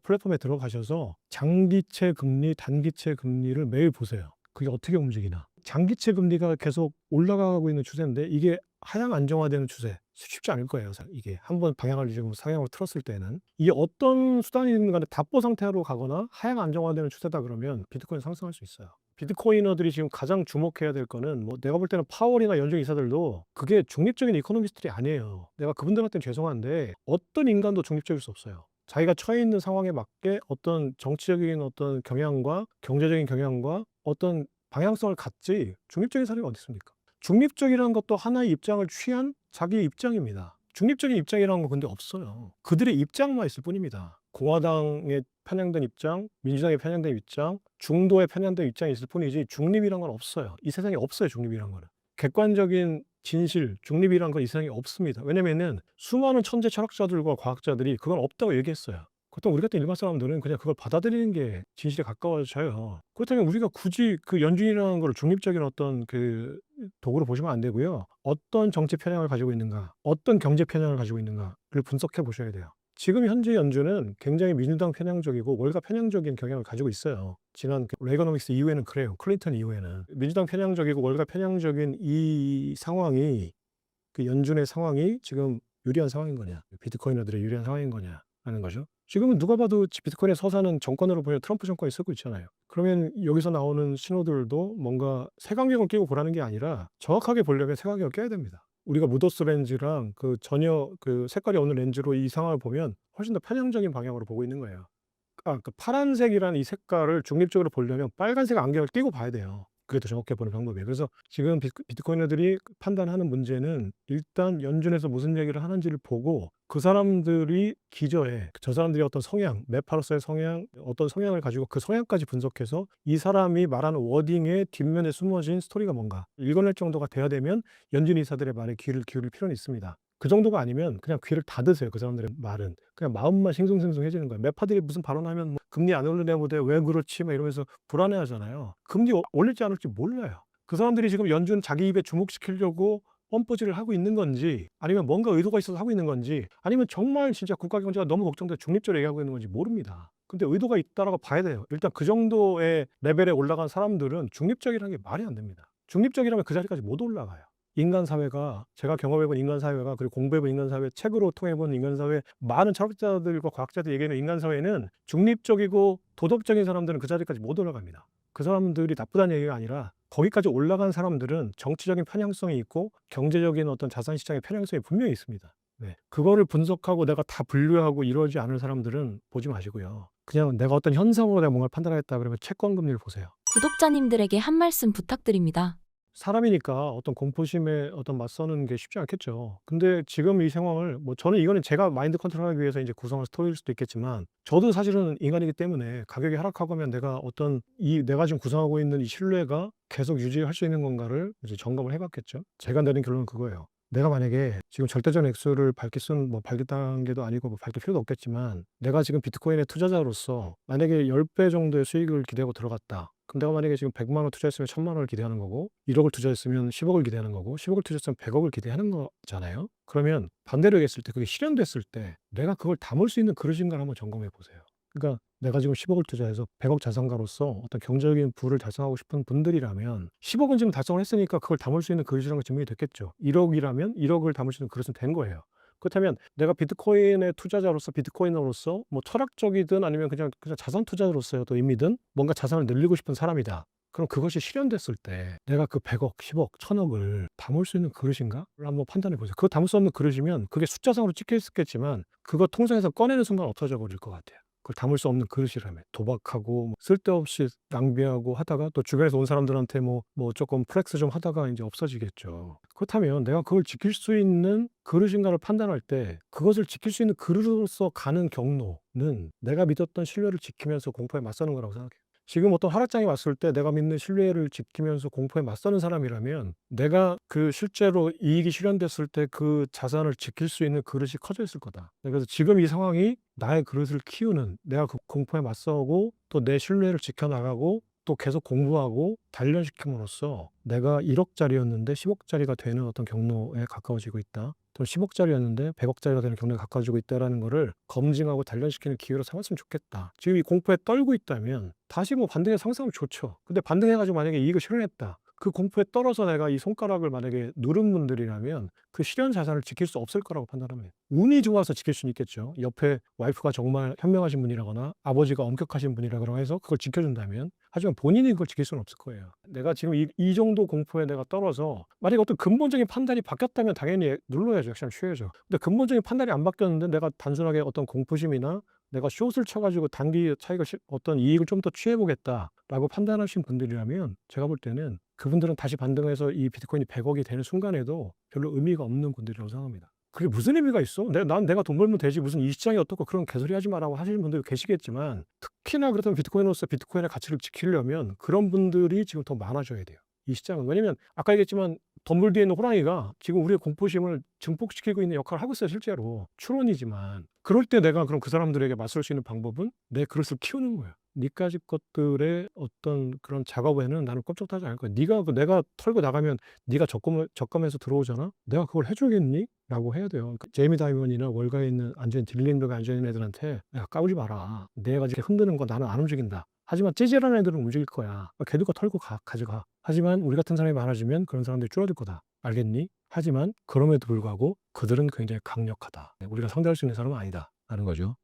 플랫폼에 들어가셔서 장기채 금리, 단기채 금리를 매일 보세요. 그게 어떻게 움직이나. 장기채 금리가 계속 올라가고 있는 추세인데 이게 하향 안정화되는 추세. 쉽지 않을 거예요. 이게 한번 방향을 지금 상향으로 틀었을 때는 이게 어떤 수단이든 간에 답보 상태로 가거나 하향 안정화되는 추세다 그러면 비트코인 상승할 수 있어요. 비트코이너들이 지금 가장 주목해야 될 거는 뭐 내가 볼 때는 파월이나 연준 이사들도 그게 중립적인 이코노미스트들이 아니에요. 내가 그분들한테는 죄송한데 어떤 인간도 중립적일 수 없어요. 자기가 처해 있는 상황에 맞게 어떤 정치적인 어떤 경향과 경제적인 경향과 어떤 방향성을 갖지 중립적인 사람이 어디 있습니까? 중립적이라는 것도 하나의 입장을 취한 자기의 입장입니다. 중립적인 입장이라는 건 근데 없어요. 그들의 입장만 있을 뿐입니다. 공화당에 편향된 입장, 민주당에 편향된 입장, 중도에 편향된 입장이 있을 뿐이지 중립이란 건 없어요. 이 세상에 없어요, 중립이란 거는. 객관적인 진실, 중립이란 건 이 세상에 없습니다. 왜냐면은 수많은 천재 철학자들과 과학자들이 그건 없다고 얘기했어요. 보통 우리 같은 일반 사람들은 그냥 그걸 받아들이는 게 진실에 가까워져요. 그렇다면 우리가 굳이 그 연준이라는 걸 중립적인 어떤 그 도구로 보시면 안 되고요. 어떤 정치 편향을 가지고 있는가, 어떤 경제 편향을 가지고 있는가를 분석해 보셔야 돼요. 지금 현재 연준은 굉장히 민주당 편향적이고 월가 편향적인 경향을 가지고 있어요. 지난 레이거노믹스 이후에는 그래요. 클린턴 이후에는. 민주당 편향적이고 월가 편향적인 이 상황이 그 연준의 상황이 지금 유리한 상황인 거냐, 비트코이너들의 유리한 상황인 거냐 하는 거죠. 지금은 누가 봐도 비트코인의 서사는 정권으로 보면 트럼프 정권이 쓰고 있잖아요. 그러면 여기서 나오는 신호들도 뭔가 색안경을 끼고 보라는 게 아니라 정확하게 보려면 색안경을 껴야 됩니다. 우리가 무도스 렌즈랑 그 전혀 그 색깔이 없는 렌즈로 이 상황을 보면 훨씬 더 편향적인 방향으로 보고 있는 거예요. 그 파란색이라는 이 색깔을 중립적으로 보려면 빨간색 안경을 끼고 봐야 돼요. 그게 더 정확해 보는 방법이에요. 그래서 지금 비트코이너들이 판단하는 문제는 일단 연준에서 무슨 얘기를 하는지를 보고 그 사람들이 기저에 저 사람들이 어떤 성향, 매파로서의 성향, 어떤 성향을 가지고 그 성향까지 분석해서 이 사람이 말하는 워딩의 뒷면에 숨어진 스토리가 뭔가 읽어낼 정도가 돼야 되면 연준 이사들의 말에 귀를 기울일 필요는 있습니다. 그 정도가 아니면 그냥 귀를 닫으세요. 그 사람들의 말은. 그냥 마음만 싱숭생숭해지는 거예요. 매파들이 무슨 발언하면 뭐 금리 안 올리려는데 왜 그렇지? 막 이러면서 불안해하잖아요. 금리 올릴지 안 올릴지 몰라요. 그 사람들이 지금 연준 자기 입에 주목시키려고 뻔뻔질을 하고 있는 건지 아니면 뭔가 의도가 있어서 하고 있는 건지 아니면 정말 진짜 국가 경제가 너무 걱정돼서 중립적으로 얘기하고 있는 건지 모릅니다. 근데 의도가 있다라고 봐야 돼요. 일단 그 정도의 레벨에 올라간 사람들은 중립적이라는 게 말이 안 됩니다. 중립적이라면 그 자리까지 못 올라가요. 인간 사회가 제가 경험해본 인간 사회가 그리고 공부해본 인간 사회, 책으로 통해본 인간 사회, 많은 철학자들과 과학자들이 얘기하는 인간 사회는 중립적이고 도덕적인 사람들은 그 자리까지 못 올라갑니다. 그 사람들이 나쁘다는 얘기가 아니라 거기까지 올라간 사람들은 정치적인 편향성이 있고 경제적인 어떤 자산 시장의 편향성이 분명히 있습니다. 네. 그거를 분석하고 내가 다 분류하고 이러지 않은 사람들은 보지 마시고요. 그냥 내가 어떤 현상으로 내가 뭔가를 판단하겠다 그러면 채권 금리를 보세요. 구독자님들에게 한 말씀 부탁드립니다. 사람이니까 어떤 공포심에 어떤 맞서는 게 쉽지 않겠죠. 근데 지금 이 상황을 뭐 저는 이거는 제가 마인드 컨트롤하기 위해서 이제 구성한 스토리일 수도 있겠지만 저도 사실은 인간이기 때문에 가격이 하락하고 하면 내가 어떤 내가 지금 구성하고 있는 이 신뢰가 계속 유지할 수 있는 건가를 이제 점검을 해봤겠죠. 제가 내린 결론은 그거예요. 내가 만약에 지금 절대적 액수를 밝게 쓴 뭐 밝게 단계도 아니고 뭐 밝힐 필요도 없겠지만 내가 지금 비트코인의 투자자로서 만약에 10배 정도의 수익을 기대하고 들어갔다. 그럼 내가 만약에 지금 100만 원 투자했으면 1000만 원을 기대하는 거고 1억을 투자했으면 10억을 기대하는 거고 10억을 투자했으면 100억을 기대하는 거잖아요. 그러면 반대로 했을 때 그게 실현됐을 때 내가 그걸 담을 수 있는 그릇인가를 한번 점검해 보세요. 그러니까 내가 지금 10억을 투자해서 100억 자산가로서 어떤 경제적인 부를 달성하고 싶은 분들이라면 10억은 지금 달성을 했으니까 그걸 담을 수 있는 그릇이라는 게 증명이 됐겠죠. 1억이라면 1억을 담을 수 있는 그릇은 된 거예요. 그렇다면 내가 비트코인의 투자자로서 비트코이너로서 뭐 철학적이든 아니면 그냥 자산 투자자로서의 어떤 의미든 뭔가 자산을 늘리고 싶은 사람이다. 그럼 그것이 실현됐을 때 내가 그 100억, 10억, 1000억을 담을 수 있는 그릇인가? 를 한번 판단해 보세요. 그거 담을 수 없는 그릇이면 그게 숫자상으로 찍혀 있었겠지만 그거 통장에서 꺼내는 순간 없어져 버릴 것 같아요. 그걸 담을 수 없는 그릇이라면 도박하고 뭐 쓸데없이 낭비하고 하다가 또 주변에서 온 사람들한테 뭐 조금 플렉스 좀 하다가 이제 없어지겠죠. 그렇다면 내가 그걸 지킬 수 있는 그릇인가를 판단할 때 그것을 지킬 수 있는 그릇으로서 가는 경로는 내가 믿었던 신뢰를 지키면서 공포에 맞서는 거라고 생각해요. 지금 어떤 하락장이 왔을 때 내가 믿는 신뢰를 지키면서 공포에 맞서는 사람이라면 내가 그 실제로 이익이 실현됐을 때 그 자산을 지킬 수 있는 그릇이 커져 있을 거다. 그래서 지금 이 상황이 나의 그릇을 키우는 내가 그 공포에 맞서고 또 내 신뢰를 지켜나가고 또 계속 공부하고 단련시킴으로써 내가 1억짜리였는데 10억짜리가 되는 어떤 경로에 가까워지고 있다. 또 10억짜리였는데 100억짜리가 되는 경로에 가까워지고 있다는 거를 검증하고 단련시키는 기회로 삼았으면 좋겠다. 지금 이 공포에 떨고 있다면 다시 뭐 반등해 상승하면 좋죠. 근데 반등해가지고 만약에 이익을 실현했다. 그 공포에 떨어서 내가 이 손가락을 만약에 누른 분들이라면 그 실현 자산을 지킬 수 없을 거라고 판단합니다. 운이 좋아서 지킬 수는 있겠죠. 옆에 와이프가 정말 현명하신 분이라거나 아버지가 엄격하신 분이라거나 해서 그걸 지켜준다면 하지만 본인이 그걸 지킬 수는 없을 거예요. 내가 지금 이 정도 공포에 내가 떨어서 만약에 어떤 근본적인 판단이 바뀌었다면 당연히 눌러야죠. 액션 취해야죠. 근데 근본적인 판단이 안 바뀌었는데 내가 단순하게 어떤 공포심이나 내가 숏을 쳐가지고 단기 차익을 어떤 이익을 좀 더 취해보겠다라고 판단하신 분들이라면 제가 볼 때는 그분들은 다시 반등해서 이 비트코인이 100억이 되는 순간에도 별로 의미가 없는 분들이라고 생각합니다. 그게 무슨 의미가 있어? 내가 돈 벌면 되지 무슨 이 시장이 어떻고 그런 개소리 하지 마라고 하시는 분들 계시겠지만 특히나 그렇다면 비트코인으로서 비트코인의 가치를 지키려면 그런 분들이 지금 더 많아져야 돼요. 이 시장은. 왜냐면 아까 얘기했지만 덤불 뒤에 있는 호랑이가 지금 우리의 공포심을 증폭시키고 있는 역할을 하고 있어요. 실제로. 추론이지만. 그럴 때 내가 그럼 그 사람들에게 맞설 수 있는 방법은 내 그릇을 키우는 거예요. 니까지 것들의 어떤 그런 작업에는 나는 꼼짝하지 않을 거야. 내가 털고 나가면 네가 적금에서 들어오잖아. 내가 그걸 해주겠니? 라고 해야 돼요. 제이미 다이먼이나 월가에 있는 딜링덕에 앉아있는 애들한테 야 까불지 마라. 내가 이렇게 흔드는 거 나는 안 움직인다. 하지만 찌질한 애들은 움직일 거야. 걔들과 털고 가져가. 하지만 우리 같은 사람이 많아지면 그런 사람들이 줄어들 거다. 알겠니? 하지만 그럼에도 불구하고 그들은 굉장히 강력하다. 우리가 상대할 수 있는 사람은 아니다. 라는 거죠.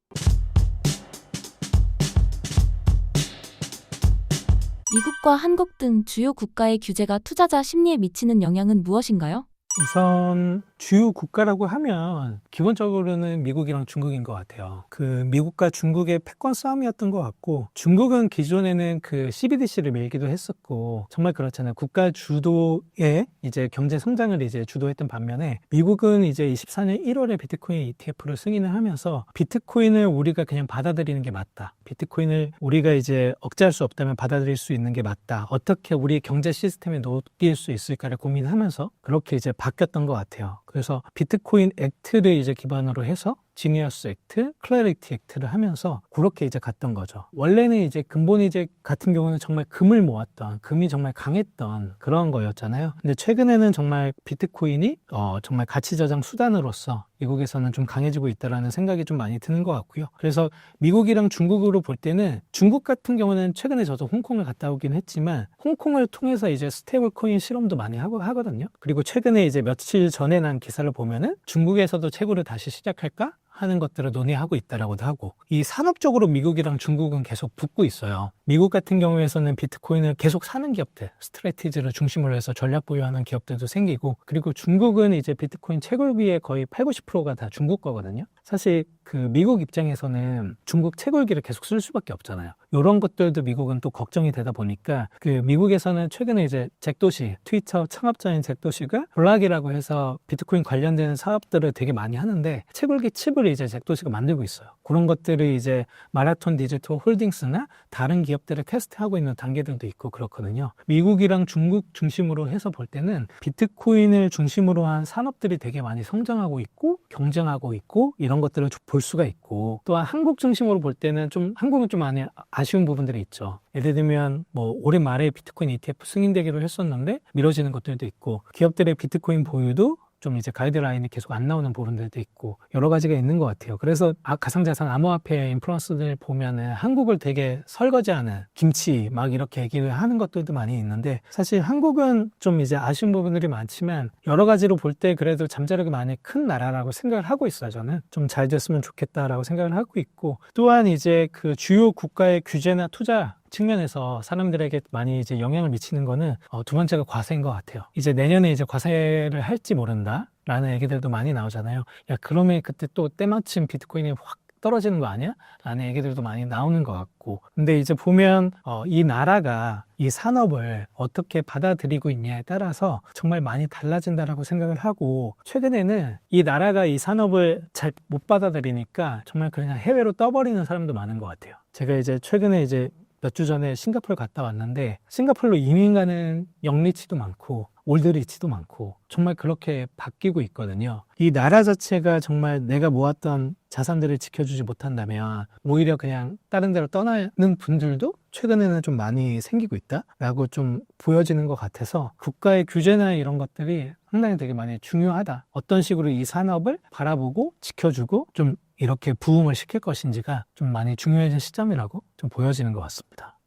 미국과 한국 등 주요 국가의 규제가 투자자 심리에 미치는 영향은 무엇인가요? 우선 주요 국가라고 하면 기본적으로는 미국이랑 중국인 것 같아요. 그 미국과 중국의 패권 싸움이었던 것 같고 중국은 기존에는 그 CBDC를 밀기도 했었고 정말 그렇잖아요. 국가 주도의 이제 경제 성장을 이제 주도했던 반면에 미국은 이제 24년 1월에 비트코인 ETF를 승인을 하면서 비트코인을 우리가 그냥 받아들이는 게 맞다. 비트코인을 우리가 이제 억제할 수 없다면 받아들일 수 있는 게 맞다. 어떻게 우리 경제 시스템에 녹일 수 있을까를 고민하면서 그렇게 이제 바뀌었던 것 같아요. 그래서 비트코인 액트를 이제 기반으로 해서 지니어스 액트, 클래리티 액트를 하면서 그렇게 이제 갔던 거죠. 원래는 이제 근본 이제 같은 경우는 정말 금을 모았던, 금이 정말 강했던 그런 거였잖아요. 근데 최근에는 정말 비트코인이 정말 가치 저장 수단으로서 미국에서는 좀 강해지고 있다라는 생각이 좀 많이 드는 것 같고요. 그래서 미국이랑 중국으로 볼 때는 중국 같은 경우는 최근에 저도 홍콩을 갔다 오긴 했지만 홍콩을 통해서 이제 스테이블 코인 실험도 많이 하거든요. 그리고 최근에 이제 며칠 전에 난 기사를 보면은 중국에서도 채굴을 다시 시작할까? 하는 것들을 논의하고 있다라고도 하고, 이 산업적으로 미국이랑 중국은 계속 붙고 있어요. 미국 같은 경우에서는 비트코인을 계속 사는 기업들, 스트래티지를 중심으로 해서 전략 보유하는 기업들도 생기고, 그리고 중국은 이제 비트코인 채굴기의 거의 80~90%가 다 중국 거거든요. 사실 그 미국 입장에서는 중국 채굴기를 계속 쓸 수밖에 없잖아요. 이런 것들도 미국은 또 걱정이 되다 보니까, 그 미국에서는 최근에 이제 잭도시, 트위터 창업자인 잭도시가 블락이라고 해서 비트코인 관련된 사업들을 되게 많이 하는데, 채굴기 칩을 이제 잭도시가 만들고 있어요. 그런 것들을 이제 마라톤 디지털 홀딩스나 다른 기업들을 캐스트하고 있는 단계들도 있고 그렇거든요. 미국이랑 중국 중심으로 해서 볼 때는 비트코인을 중심으로 한 산업들이 되게 많이 성장하고 있고 경쟁하고 있고 이런 것들을 볼 수가 있고, 또한 한국 중심으로 볼 때는 한국은 좀 많이 아쉬운 부분들이 있죠. 예를 들면 뭐 올해 말에 비트코인 ETF 승인되기로 했었는데 미뤄지는 것들도 있고, 기업들의 비트코인 보유도 좀 이제 가이드라인이 계속 안 나오는 부분들도 있고, 여러 가지가 있는 것 같아요. 그래서 가상자산 암호화폐 인플루언서들 보면은 한국을 되게 설거지하는, 김치 막 이렇게 얘기를 하는 것들도 많이 있는데, 사실 한국은 좀 이제 아쉬운 부분들이 많지만 여러 가지로 볼 때 그래도 잠재력이 많이 큰 나라라고 생각을 하고 있어요. 저는 좀 잘 됐으면 좋겠다라고 생각을 하고 있고, 또한 이제 그 주요 국가의 규제나 투자 측면에서 사람들에게 많이 이제 영향을 미치는 거는 두 번째가 과세인 것 같아요. 이제 내년에 이제 과세를 할지 모른다 라는 얘기들도 많이 나오잖아요. 야, 그러면 그때 또 때마침 비트코인이 확 떨어지는 거 아니야? 라는 얘기들도 많이 나오는 것 같고, 근데 이제 보면 이 나라가 이 산업을 어떻게 받아들이고 있냐에 따라서 정말 많이 달라진다라고 생각을 하고, 최근에는 이 나라가 이 산업을 잘 못 받아들이니까 정말 그냥 해외로 떠버리는 사람도 많은 것 같아요. 제가 이제 최근에 이제 몇 주 전에 싱가포르 갔다 왔는데, 싱가포르로 이민 가는 영리치도 많고 올드리치도 많고 정말 그렇게 바뀌고 있거든요. 이 나라 자체가 정말 내가 모았던 자산들을 지켜주지 못한다면 오히려 그냥 다른 데로 떠나는 분들도 최근에는 좀 많이 생기고 있다라고 좀 보여지는 것 같아서, 국가의 규제나 이런 것들이 상당히 되게 많이 중요하다. 어떤 식으로 이 산업을 바라보고 지켜주고 좀 이렇게 부흥을 시킬 것인지가 좀 많이 중요해진 시점이라고 좀 보여지는 것 같습니다.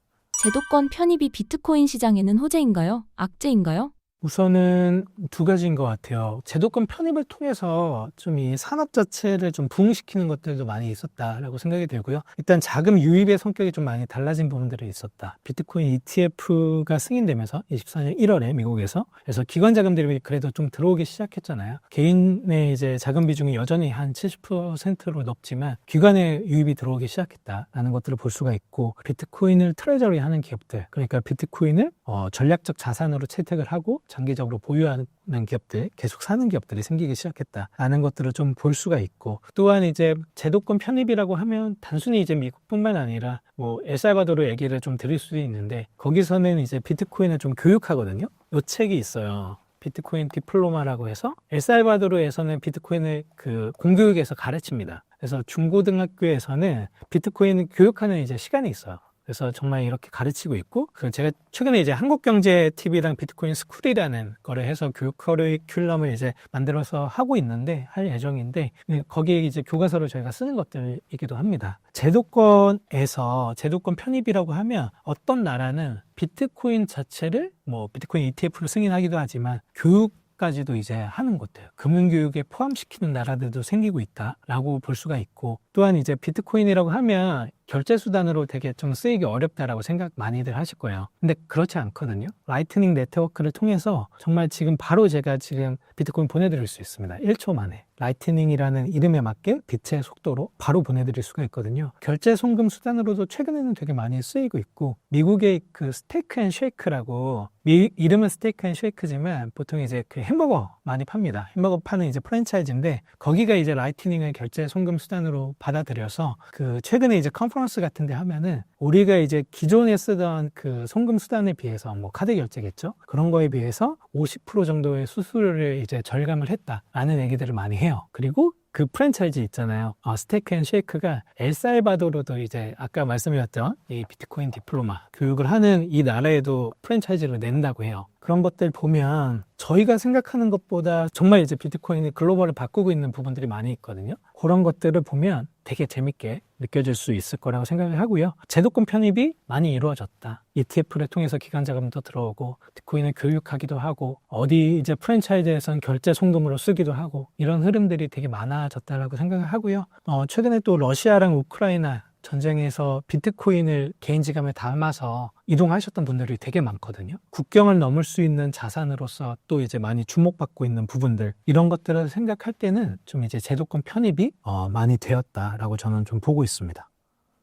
제도권 편입이 비트코인 시장에는 호재인가요? 악재인가요? 우선은 두 가지인 것 같아요. 제도권 편입을 통해서 좀 이 산업 자체를 좀 부흥시키는 것들도 많이 있었다라고 생각이 들고요. 일단 자금 유입의 성격이 좀 많이 달라진 부분들이 있었다. 비트코인 ETF가 승인되면서 24년 1월에 미국에서, 그래서 기관 자금들이 그래도 좀 들어오기 시작했잖아요. 개인의 이제 자금 비중이 여전히 한 70%로 높지만 기관의 유입이 들어오기 시작했다라는 것들을 볼 수가 있고, 비트코인을 트레저리 하는 기업들, 그러니까 비트코인을 전략적 자산으로 채택을 하고 장기적으로 보유하는 기업들, 계속 사는 기업들이 생기기 시작했다라는 것들을 좀 볼 수가 있고, 또한 이제 제도권 편입이라고 하면 단순히 이제 미국뿐만 아니라 뭐 엘살바도르 얘기를 좀 드릴 수도 있는데, 거기서는 이제 비트코인을 좀 교육하거든요. 요 책이 있어요. 비트코인 디플로마라고 해서 엘살바도르에서는 비트코인을 그 공교육에서 가르칩니다. 그래서 중고등학교에서는 비트코인을 교육하는 이제 시간이 있어요. 그래서 정말 이렇게 가르치고 있고, 제가 최근에 이제 한국경제TV랑 비트코인 스쿨이라는 거를 해서 교육 커리큘럼을 이제 만들어서 하고 있는데, 할 예정인데, 거기에 이제 교과서를 저희가 쓰는 것들이기도 합니다. 제도권에서 제도권 편입이라고 하면 어떤 나라는 비트코인 자체를 뭐 비트코인 ETF로 승인하기도 하지만 교육까지도 이제 하는 것들, 금융교육에 포함시키는 나라들도 생기고 있다라고 볼 수가 있고, 또한 이제 비트코인이라고 하면 결제 수단으로 되게 좀 쓰이기 어렵다라고 생각 많이들 하실 거예요. 근데 그렇지 않거든요. 라이트닝 네트워크를 통해서 정말 지금 바로 제가 지금 비트코인 보내드릴 수 있습니다. 1초 만에. 라이트닝이라는 이름에 맞게 빛의 속도로 바로 보내드릴 수가 있거든요. 결제 송금 수단으로도 최근에는 되게 많이 쓰이고 있고, 미국의 그 스테이크 앤 쉐이크라고, 이름은 스테이크 앤 쉐이크지만 보통 이제 그 햄버거 많이 팝니다. 햄버거 파는 이제 프랜차이즈인데, 거기가 이제 라이트닝을 결제 송금 수단으로 받아들여서 그 최근에 이제 컨퍼런스 같은 데 하면은 우리가 이제 기존에 쓰던 그 송금 수단에 비해서 뭐 카드 결제겠죠? 그런 거에 비해서 50% 정도의 수수료를 이제 절감을 했다라는 얘기들을 많이 해요. 그리고 그 프랜차이즈 있잖아요. 스테이크 앤 쉐이크가 엘살바도르도 이제 아까 말씀드렸던 이 비트코인 디플로마 교육을 하는 이 나라에도 프랜차이즈를 낸다고 해요. 그런 것들 보면 저희가 생각하는 것보다 정말 이제 비트코인이 글로벌을 바꾸고 있는 부분들이 많이 있거든요. 그런 것들을 보면 되게 재밌게 느껴질 수 있을 거라고 생각을 하고요. 제도권 편입이 많이 이루어졌다. ETF를 통해서 기관 자금도 들어오고 비트코인을 교육하기도 하고 어디 이제 프랜차이즈에서는 결제 송금으로 쓰기도 하고 이런 흐름들이 되게 많아졌다라고 생각을 하고요. 최근에 또 러시아랑 우크라이나 전쟁에서 비트코인을 개인 지갑에 담아서 이동하셨던 분들이 되게 많거든요. 국경을 넘을 수 있는 자산으로서 또 이제 많이 주목받고 있는 부분들, 이런 것들을 생각할 때는 좀 이제 제도권 편입이 많이 되었다라고 저는 좀 보고 있습니다.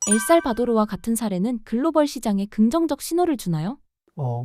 엘살바도르와 같은 사례는 글로벌 시장에 긍정적 신호를 주나요?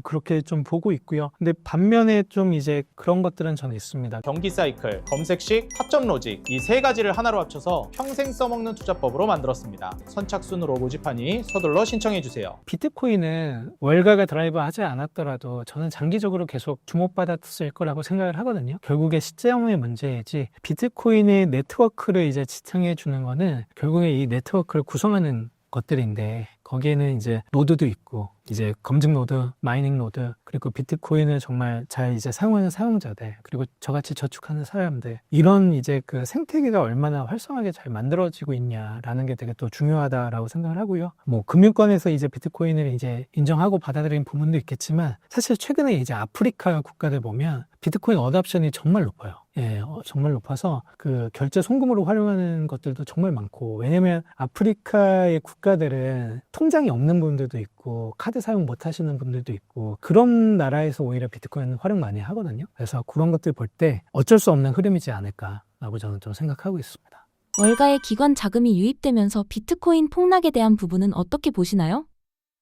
그렇게 좀 보고 있고요. 근데 반면에 좀 이제 그런 것들은 저는 있습니다. 경기 사이클, 검색식, 타점 로직 이 세 가지를 하나로 합쳐서 평생 써먹는 투자법으로 만들었습니다. 선착순으로 모집하니 서둘러 신청해주세요. 비트코인은 월가가 드라이브 하지 않았더라도 저는 장기적으로 계속 주목받았을 거라고 생각을 하거든요. 결국에 시점의 문제이지 비트코인의 네트워크를 이제 지탱해 주는 거는 결국에 이 네트워크를 구성하는 것들인데 거기에는 이제 노드도 있고 이제 검증 노드, 마이닝 노드, 그리고 비트코인을 정말 잘 이제 사용하는 사용자들, 그리고 저같이 저축하는 사람들, 이런 이제 그 생태계가 얼마나 활성하게 잘 만들어지고 있냐라는 게 되게 또 중요하다라고 생각을 하고요. 뭐 금융권에서 이제 비트코인을 이제 인정하고 받아들인 부분도 있겠지만 사실 최근에 이제 아프리카 국가들 보면 비트코인 어답션이 정말 높아요. 예, 정말 높아서 그 결제 송금으로 활용하는 것들도 정말 많고, 왜냐면 아프리카의 국가들은 통장이 없는 분들도 있고 카드 사용 못 하시는 분들도 있고 그런 나라에서 오히려 비트코인을 활용 많이 하거든요. 그래서 그런 것들 볼 때 어쩔 수 없는 흐름이지 않을까라고 저는 좀 생각하고 있습니다. 월가의 기관 자금이 유입되면서 비트코인 폭락에 대한 부분은 어떻게 보시나요?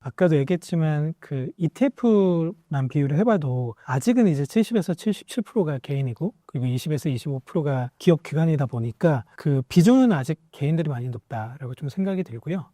아까도 얘기했지만 그 ETF만 비율을 해봐도 아직은 이제 70에서 77%가 개인이고 그리고 20에서 25%가 기업 기관이다 보니까 그 비중은 아직 개인들이 많이 높다라고 좀 생각이 들고요.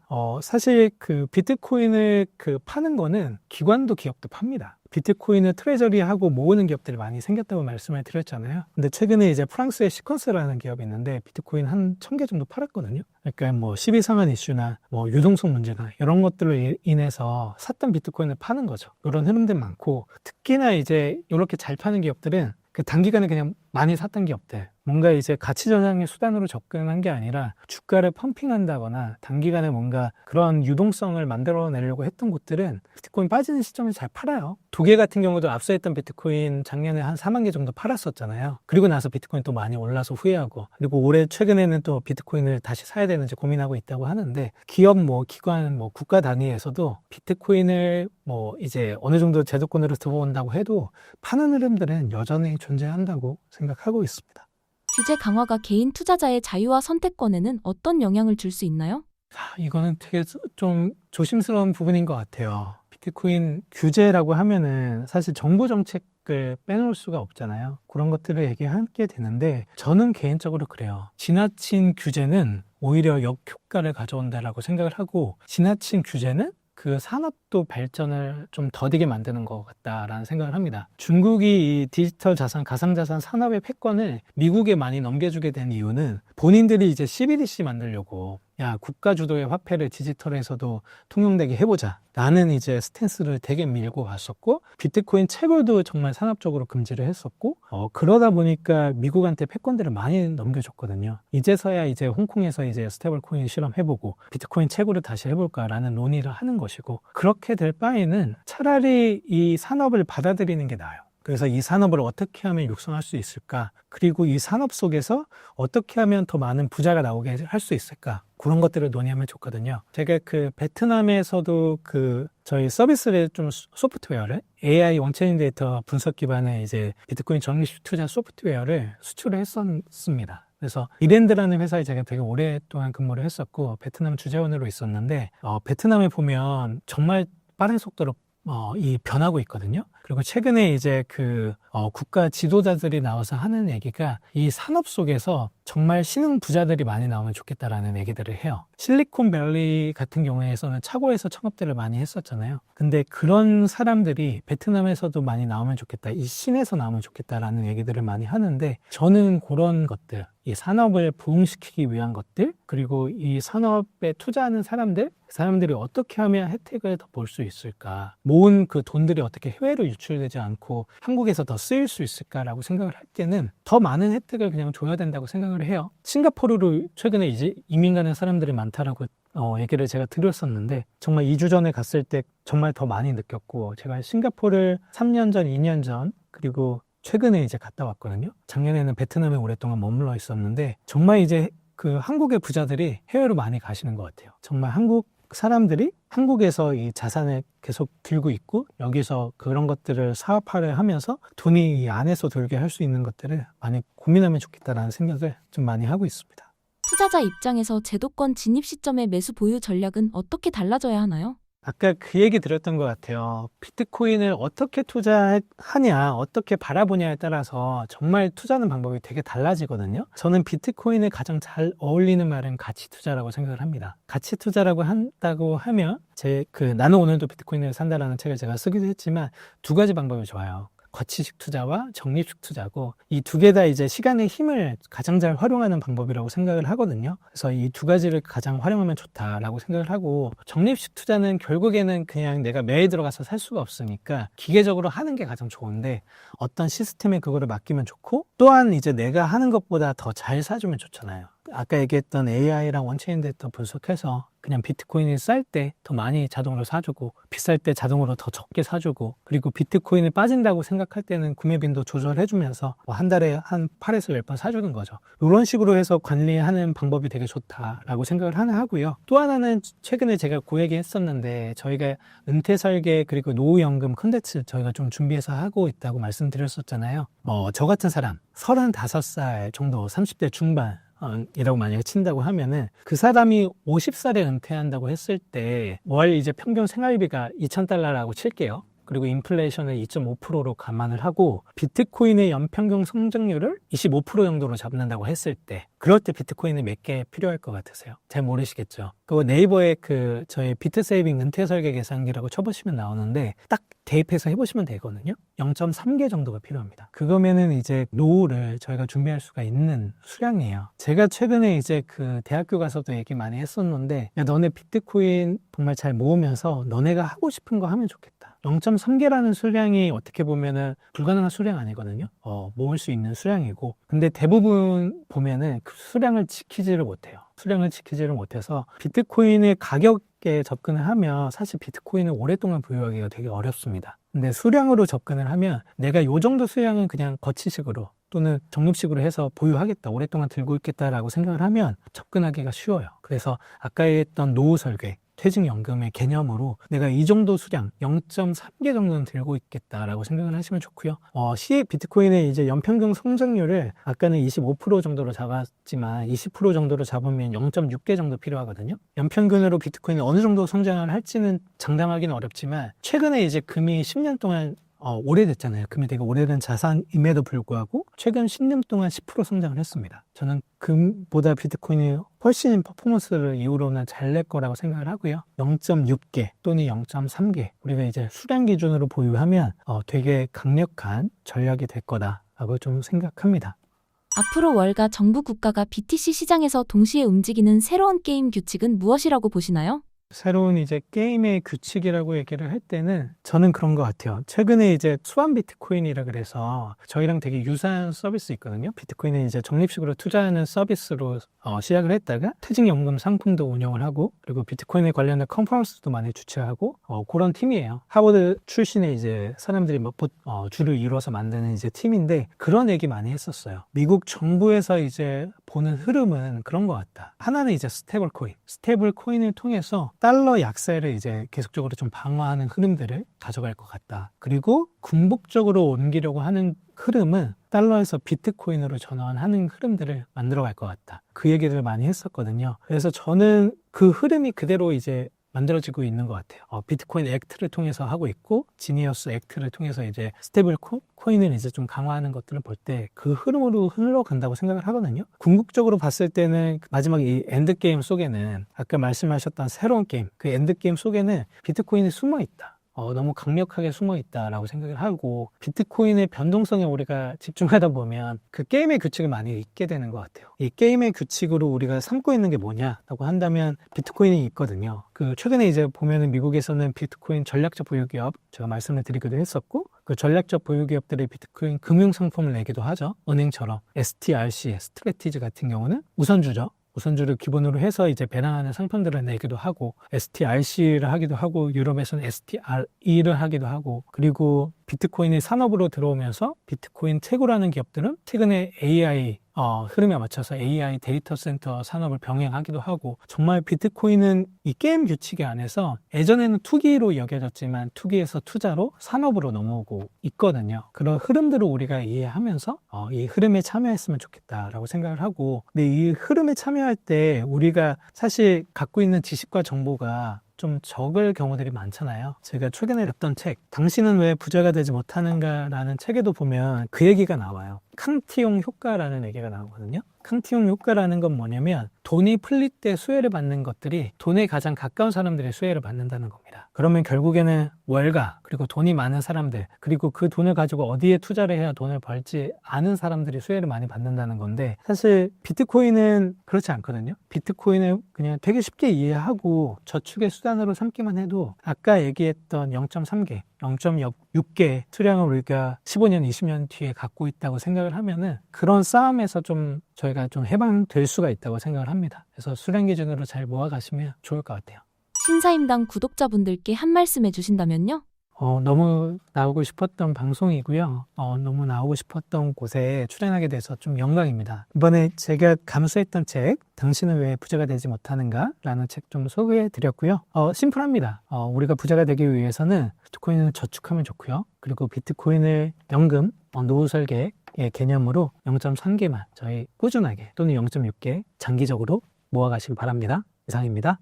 사실 그 비트코인을 그 파는 거는 기관도 기업도 팝니다. 비트코인을 트레저리하고 모으는 기업들이 많이 생겼다고 말씀을 드렸잖아요. 근데 최근에 이제 프랑스의 시퀀스라는 기업이 있는데 비트코인 한 1000개 정도 팔았거든요. 그러니까 뭐 시비상한 이슈나 뭐 유동성 문제나 이런 것들로 인해서 샀던 비트코인을 파는 거죠. 이런 흐름들 많고, 특히나 이제 이렇게 잘 파는 기업들은 그 단기간에 그냥 많이 샀던 기업들, 뭔가 이제 가치 전환의 수단으로 접근한 게 아니라 주가를 펌핑한다거나 단기간에 뭔가 그런 유동성을 만들어내려고 했던 곳들은 비트코인 빠지는 시점에 잘 팔아요. 도계 같은 경우도 앞서 했던 비트코인 작년에 한 4만 개 정도 팔았었잖아요. 그리고 나서 비트코인 또 많이 올라서 후회하고, 그리고 올해 최근에는 또 비트코인을 다시 사야 되는지 고민하고 있다고 하는데, 기업 뭐 기관 뭐 국가 단위에서도 비트코인을 뭐 이제 어느 정도 제도권으로 들어온다고 해도 파는 흐름들은 여전히 존재한다고 생각하고 있습니다. 규제 강화가 개인 투자자의 자유와 선택권에는 어떤 영향을 줄 수 있나요? 이거는 되게 좀 조심스러운 부분인 것 같아요. 비트코인 규제라고 하면은 사실 정부 정책을 빼놓을 수가 없잖아요. 그런 것들을 얘기하게 되는데 저는 개인적으로 그래요. 지나친 규제는 오히려 역효과를 가져온다라고 생각을 하고, 지나친 규제는 그 산업도 발전을 좀 더디게 만드는 것 같다라는 생각을 합니다. 중국이 이 디지털 자산, 가상자산 산업의 패권을 미국에 많이 넘겨주게 된 이유는 본인들이 이제 CBDC 만들려고, 야, 국가 주도의 화폐를 디지털에서도 통용되게 해보자 라는 이제 스탠스를 되게 밀고 갔었고, 비트코인 채굴도 정말 산업적으로 금지를 했었고, 그러다 보니까 미국한테 패권들을 많이 넘겨줬거든요. 이제서야 이제 홍콩에서 이제 스테이블 코인 실험해보고 비트코인 채굴을 다시 해볼까라는 논의를 하는 것이고, 그렇게 될 바에는 차라리 이 산업을 받아들이는 게 나아요. 그래서 이 산업을 어떻게 하면 육성할 수 있을까? 그리고 이 산업 속에서 어떻게 하면 더 많은 부자가 나오게 할 수 있을까? 그런 것들을 논의하면 좋거든요. 제가 그 베트남에서도 그 저희 서비스를 좀 소프트웨어를 AI 원체인 데이터 분석 기반의 이제 비트코인 적립 투자 소프트웨어를 수출을 했었습니다. 그래서 이랜드라는 회사에 제가 되게 오랫동안 근무를 했었고 베트남 주재원으로 있었는데, 베트남에 보면 정말 빠른 속도로 이 변하고 있거든요. 그리고 최근에 이제 그 국가 지도자들이 나와서 하는 얘기가 이 산업 속에서 정말 신흥 부자들이 많이 나오면 좋겠다라는 얘기들을 해요. 실리콘밸리 같은 경우에서는 차고에서 창업들을 많이 했었잖아요. 근데 그런 사람들이 베트남에서도 많이 나오면 좋겠다, 이 신에서 나오면 좋겠다라는 얘기들을 많이 하는데, 저는 그런 것들, 이 산업을 부흥시키기 위한 것들, 그리고 이 산업에 투자하는 사람들이 어떻게 하면 혜택을 더 볼 수 있을까, 모은 그 돈들이 어떻게 해외로 유출되지 않고 한국에서 더 쓰일 수 있을까라고 생각을 할 때는 더 많은 혜택을 그냥 줘야 된다고 생각을 해요. 싱가포르로 최근에 이제 이민 가는 사람들이 많다라고 얘기를 제가 드렸었는데 정말 2주 전에 갔을 때 정말 더 많이 느꼈고, 제가 싱가포르를 3년 전, 2년 전 그리고 최근에 이제 갔다 왔거든요. 작년에는 베트남에 오랫동안 머물러 있었는데 정말 이제 그 한국의 부자들이 해외로 많이 가시는 것 같아요. 정말 한국 사람들이 한국에서 이 자산을 계속 들고 있고 여기서 그런 것들을 사업화를 하면서 돈이 이 안에서 돌게 할 수 있는 것들을 많이 고민하면 좋겠다라는 생각을 좀 많이 하고 있습니다. 투자자 입장에서 제도권 진입 시점의 매수 보유 전략은 어떻게 달라져야 하나요? 아까 그 얘기 드렸던 것 같아요. 비트코인을 어떻게 투자하냐, 어떻게 바라보냐에 따라서 정말 투자하는 방법이 되게 달라지거든요. 저는 비트코인에 가장 잘 어울리는 말은 가치 투자라고 생각을 합니다. 가치 투자라고 한다고 하면 나는 오늘도 비트코인을 산다라는 책을 제가 쓰기도 했지만 두 가지 방법이 좋아요. 거치식 투자와 적립식 투자고, 이 두 개 다 이제 시간의 힘을 가장 잘 활용하는 방법이라고 생각을 하거든요. 그래서 이 두 가지를 가장 활용하면 좋다라고 생각을 하고, 적립식 투자는 결국에는 그냥 내가 매일 들어가서 살 수가 없으니까 기계적으로 하는 게 가장 좋은데, 어떤 시스템에 그거를 맡기면 좋고, 또한 이제 내가 하는 것보다 더 잘 사주면 좋잖아요. 아까 얘기했던 AI랑 원체인 데이터 분석해서 그냥 비트코인이 쌀 때 더 많이 자동으로 사주고, 비쌀 때 자동으로 더 적게 사주고, 그리고 비트코인이 빠진다고 생각할 때는 구매 빈도 조절해주면서 한 달에 한 8에서 10번 사주는 거죠. 이런 식으로 해서 관리하는 방법이 되게 좋다라고 생각을 하고요. 또 하나는 최근에 제가 그 얘기 했었는데, 저희가 은퇴 설계 그리고 노후연금 콘텐츠 저희가 좀 준비해서 하고 있다고 말씀드렸었잖아요. 저 같은 사람 35살 정도, 30대 중반 이라고 만약에 친다고 하면은, 그 사람이 50살에 은퇴한다고 했을 때 월 이제 평균 생활비가 $2,000라고 칠게요. 그리고 인플레이션을 2.5%로 감안을 하고 비트코인의 연평균 성장률을 25% 정도로 잡는다고 했을 때, 그럴 때 비트코인이 몇 개 필요할 것 같으세요? 잘 모르시겠죠? 그거 네이버에 저희 비트세이빙 은퇴 설계 계산기라고 쳐보시면 나오는데, 딱 대입해서 해보시면 되거든요. 0.3개 정도가 필요합니다. 그거면은 이제 노후를 저희가 준비할 수가 있는 수량이에요. 제가 최근에 이제 대학교 가서도 얘기 많이 했었는데, 야, 너네 비트코인 정말 잘 모으면서 너네가 하고 싶은 거 하면 좋겠다. 0.3개라는 수량이 어떻게 보면은 불가능한 수량 아니거든요. 모을 수 있는 수량이고, 근데 대부분 보면은 그 수량을 지키지를 못해요. 수량을 지키지를 못해서 비트코인의 가격에 접근을 하면 사실 비트코인을 오랫동안 보유하기가 되게 어렵습니다. 근데 수량으로 접근을 하면 내가 요 정도 수량은 그냥 거치식으로 또는 적립식으로 해서 보유하겠다, 오랫동안 들고 있겠다라고 생각을 하면 접근하기가 쉬워요. 그래서 아까 했던 노후 설계, 퇴직연금의 개념으로 내가 이 정도 수량 0.3개 정도는 들고 있겠다라고 생각을 하시면 좋고요. 비트코인의 이제 연평균 성장률을 아까는 25% 정도로 잡았지만 20% 정도로 잡으면 0.6개 정도 필요하거든요. 연평균으로 비트코인이 어느 정도 성장을 할지는 장담하기는 어렵지만, 최근에 이제 금이 10년 동안 오래됐잖아요. 금이 되게 오래된 자산임에도 불구하고 최근 10년 동안 10% 성장을 했습니다. 저는 금보다 비트코인이 훨씬 퍼포먼스를 이후로는 잘 낼 거라고 생각을 하고요. 0.6개 또는 0.3개 우리가 이제 수량 기준으로 보유하면 되게 강력한 전략이 될 거다라고 좀 생각합니다. 앞으로 월가 정부 국가가 BTC 시장에서 동시에 움직이는 새로운 게임 규칙은 무엇이라고 보시나요? 새로운 이제 게임의 규칙이라고 얘기를 할 때는 저는 그런 것 같아요. 최근에 이제 수완 비트코인이라 그래서 저희랑 되게 유사한 서비스 있거든요. 비트코인은 이제 적립식으로 투자하는 서비스로 시작을 했다가 퇴직연금 상품도 운영을 하고, 그리고 비트코인에 관련된 컨퍼런스도 많이 주최하고 그런 팀이에요. 하버드 출신의 이제 사람들이 주를 이뤄서 만드는 이제 팀인데, 그런 얘기 많이 했었어요. 미국 정부에서 이제 보는 흐름은 그런 것 같다. 하나는 이제 스테이블 코인을 통해서 달러 약세를 이제 계속적으로 좀 방어하는 흐름들을 가져갈 것 같다. 그리고 궁극적으로 옮기려고 하는 흐름은 달러에서 비트코인으로 전환하는 흐름들을 만들어갈 것 같다. 그 얘기를 많이 했었거든요. 그래서 저는 그 흐름이 그대로 이제 만들어지고 있는 것 같아요. 비트코인 액트를 통해서 하고 있고, 지니어스 액트를 통해서 이제 스테이블 코인을 이제 좀 강화하는 것들을 볼 때 그 흐름으로 흘러간다고 생각을 하거든요. 궁극적으로 봤을 때는 마지막 이 엔드게임 속에는 아까 말씀하셨던 새로운 게임, 그 엔드게임 속에는 비트코인이 숨어 있다. 너무 강력하게 숨어 있다라고 생각을 하고, 비트코인의 변동성에 우리가 집중하다 보면 그 게임의 규칙을 많이 잊게 되는 것 같아요. 이 게임의 규칙으로 우리가 삼고 있는 게 뭐냐라고 한다면 비트코인이 있거든요. 그 최근에 이제 보면은 미국에서는 비트코인 전략적 보유기업, 제가 말씀을 드리기도 했었고, 그 전략적 보유기업들의 비트코인 금융상품을 내기도 하죠. 은행처럼 STRC, 스트레티지 같은 경우는 우선주죠. 우선주를 기본으로 해서 이제 배당하는 상품들을 내기도 하고, STRC를 하기도 하고, 유럽에서는 STRE를 하기도 하고, 그리고 비트코인이 산업으로 들어오면서 비트코인 테고라는 기업들은 최근에 AI 흐름에 맞춰서 AI 데이터 센터 산업을 병행하기도 하고, 정말 비트코인은 이 게임 규칙의 안에서 예전에는 투기로 여겨졌지만 투기에서 투자로 산업으로 넘어오고 있거든요. 그런 흐름들을 우리가 이해하면서 이 흐름에 참여했으면 좋겠다라고 생각을 하고, 근데 이 흐름에 참여할 때 우리가 사실 갖고 있는 지식과 정보가 좀 적을 경우들이 많잖아요. 제가 최근에 읽던 책, 당신은 왜 부자가 되지 못하는가 라는 책에도 보면 그 얘기가 나와요. 캉티용 효과라는 얘기가 나오거든요. 캉티용 효과라는 건 뭐냐면 돈이 풀릴 때 수혜를 받는 것들이 돈에 가장 가까운 사람들이 수혜를 받는다는 겁니다. 그러면 결국에는 월가, 그리고 돈이 많은 사람들, 그리고 그 돈을 가지고 어디에 투자를 해야 돈을 벌지 않은 사람들이 수혜를 많이 받는다는 건데, 사실 비트코인은 그렇지 않거든요. 비트코인을 그냥 되게 쉽게 이해하고 저축의 수단으로 삼기만 해도 아까 얘기했던 0.3개, 0.6개 수량을 우리가 15년, 20년 뒤에 갖고 있다고 생각을 하면은 그런 싸움에서 좀 저희가 좀 해방될 수가 있다고 생각을 합니다. 그래서 수량 기준으로 잘 모아가시면 좋을 것 같아요. 신사임당 구독자분들께 한 말씀 해주신다면요? 너무 나오고 싶었던 방송이고요. 너무 나오고 싶었던 곳에 출연하게 돼서 좀 영광입니다. 이번에 제가 감수했던 책, 당신은 왜 부자가 되지 못하는가? 라는 책 좀 소개해 드렸고요. 심플합니다. 우리가 부자가 되기 위해서는 비트코인을 저축하면 좋고요. 그리고 비트코인을 연금, 노후 설계의 개념으로 0.3개만 저희 꾸준하게 또는 0.6개 장기적으로 모아가시기 바랍니다. 이상입니다.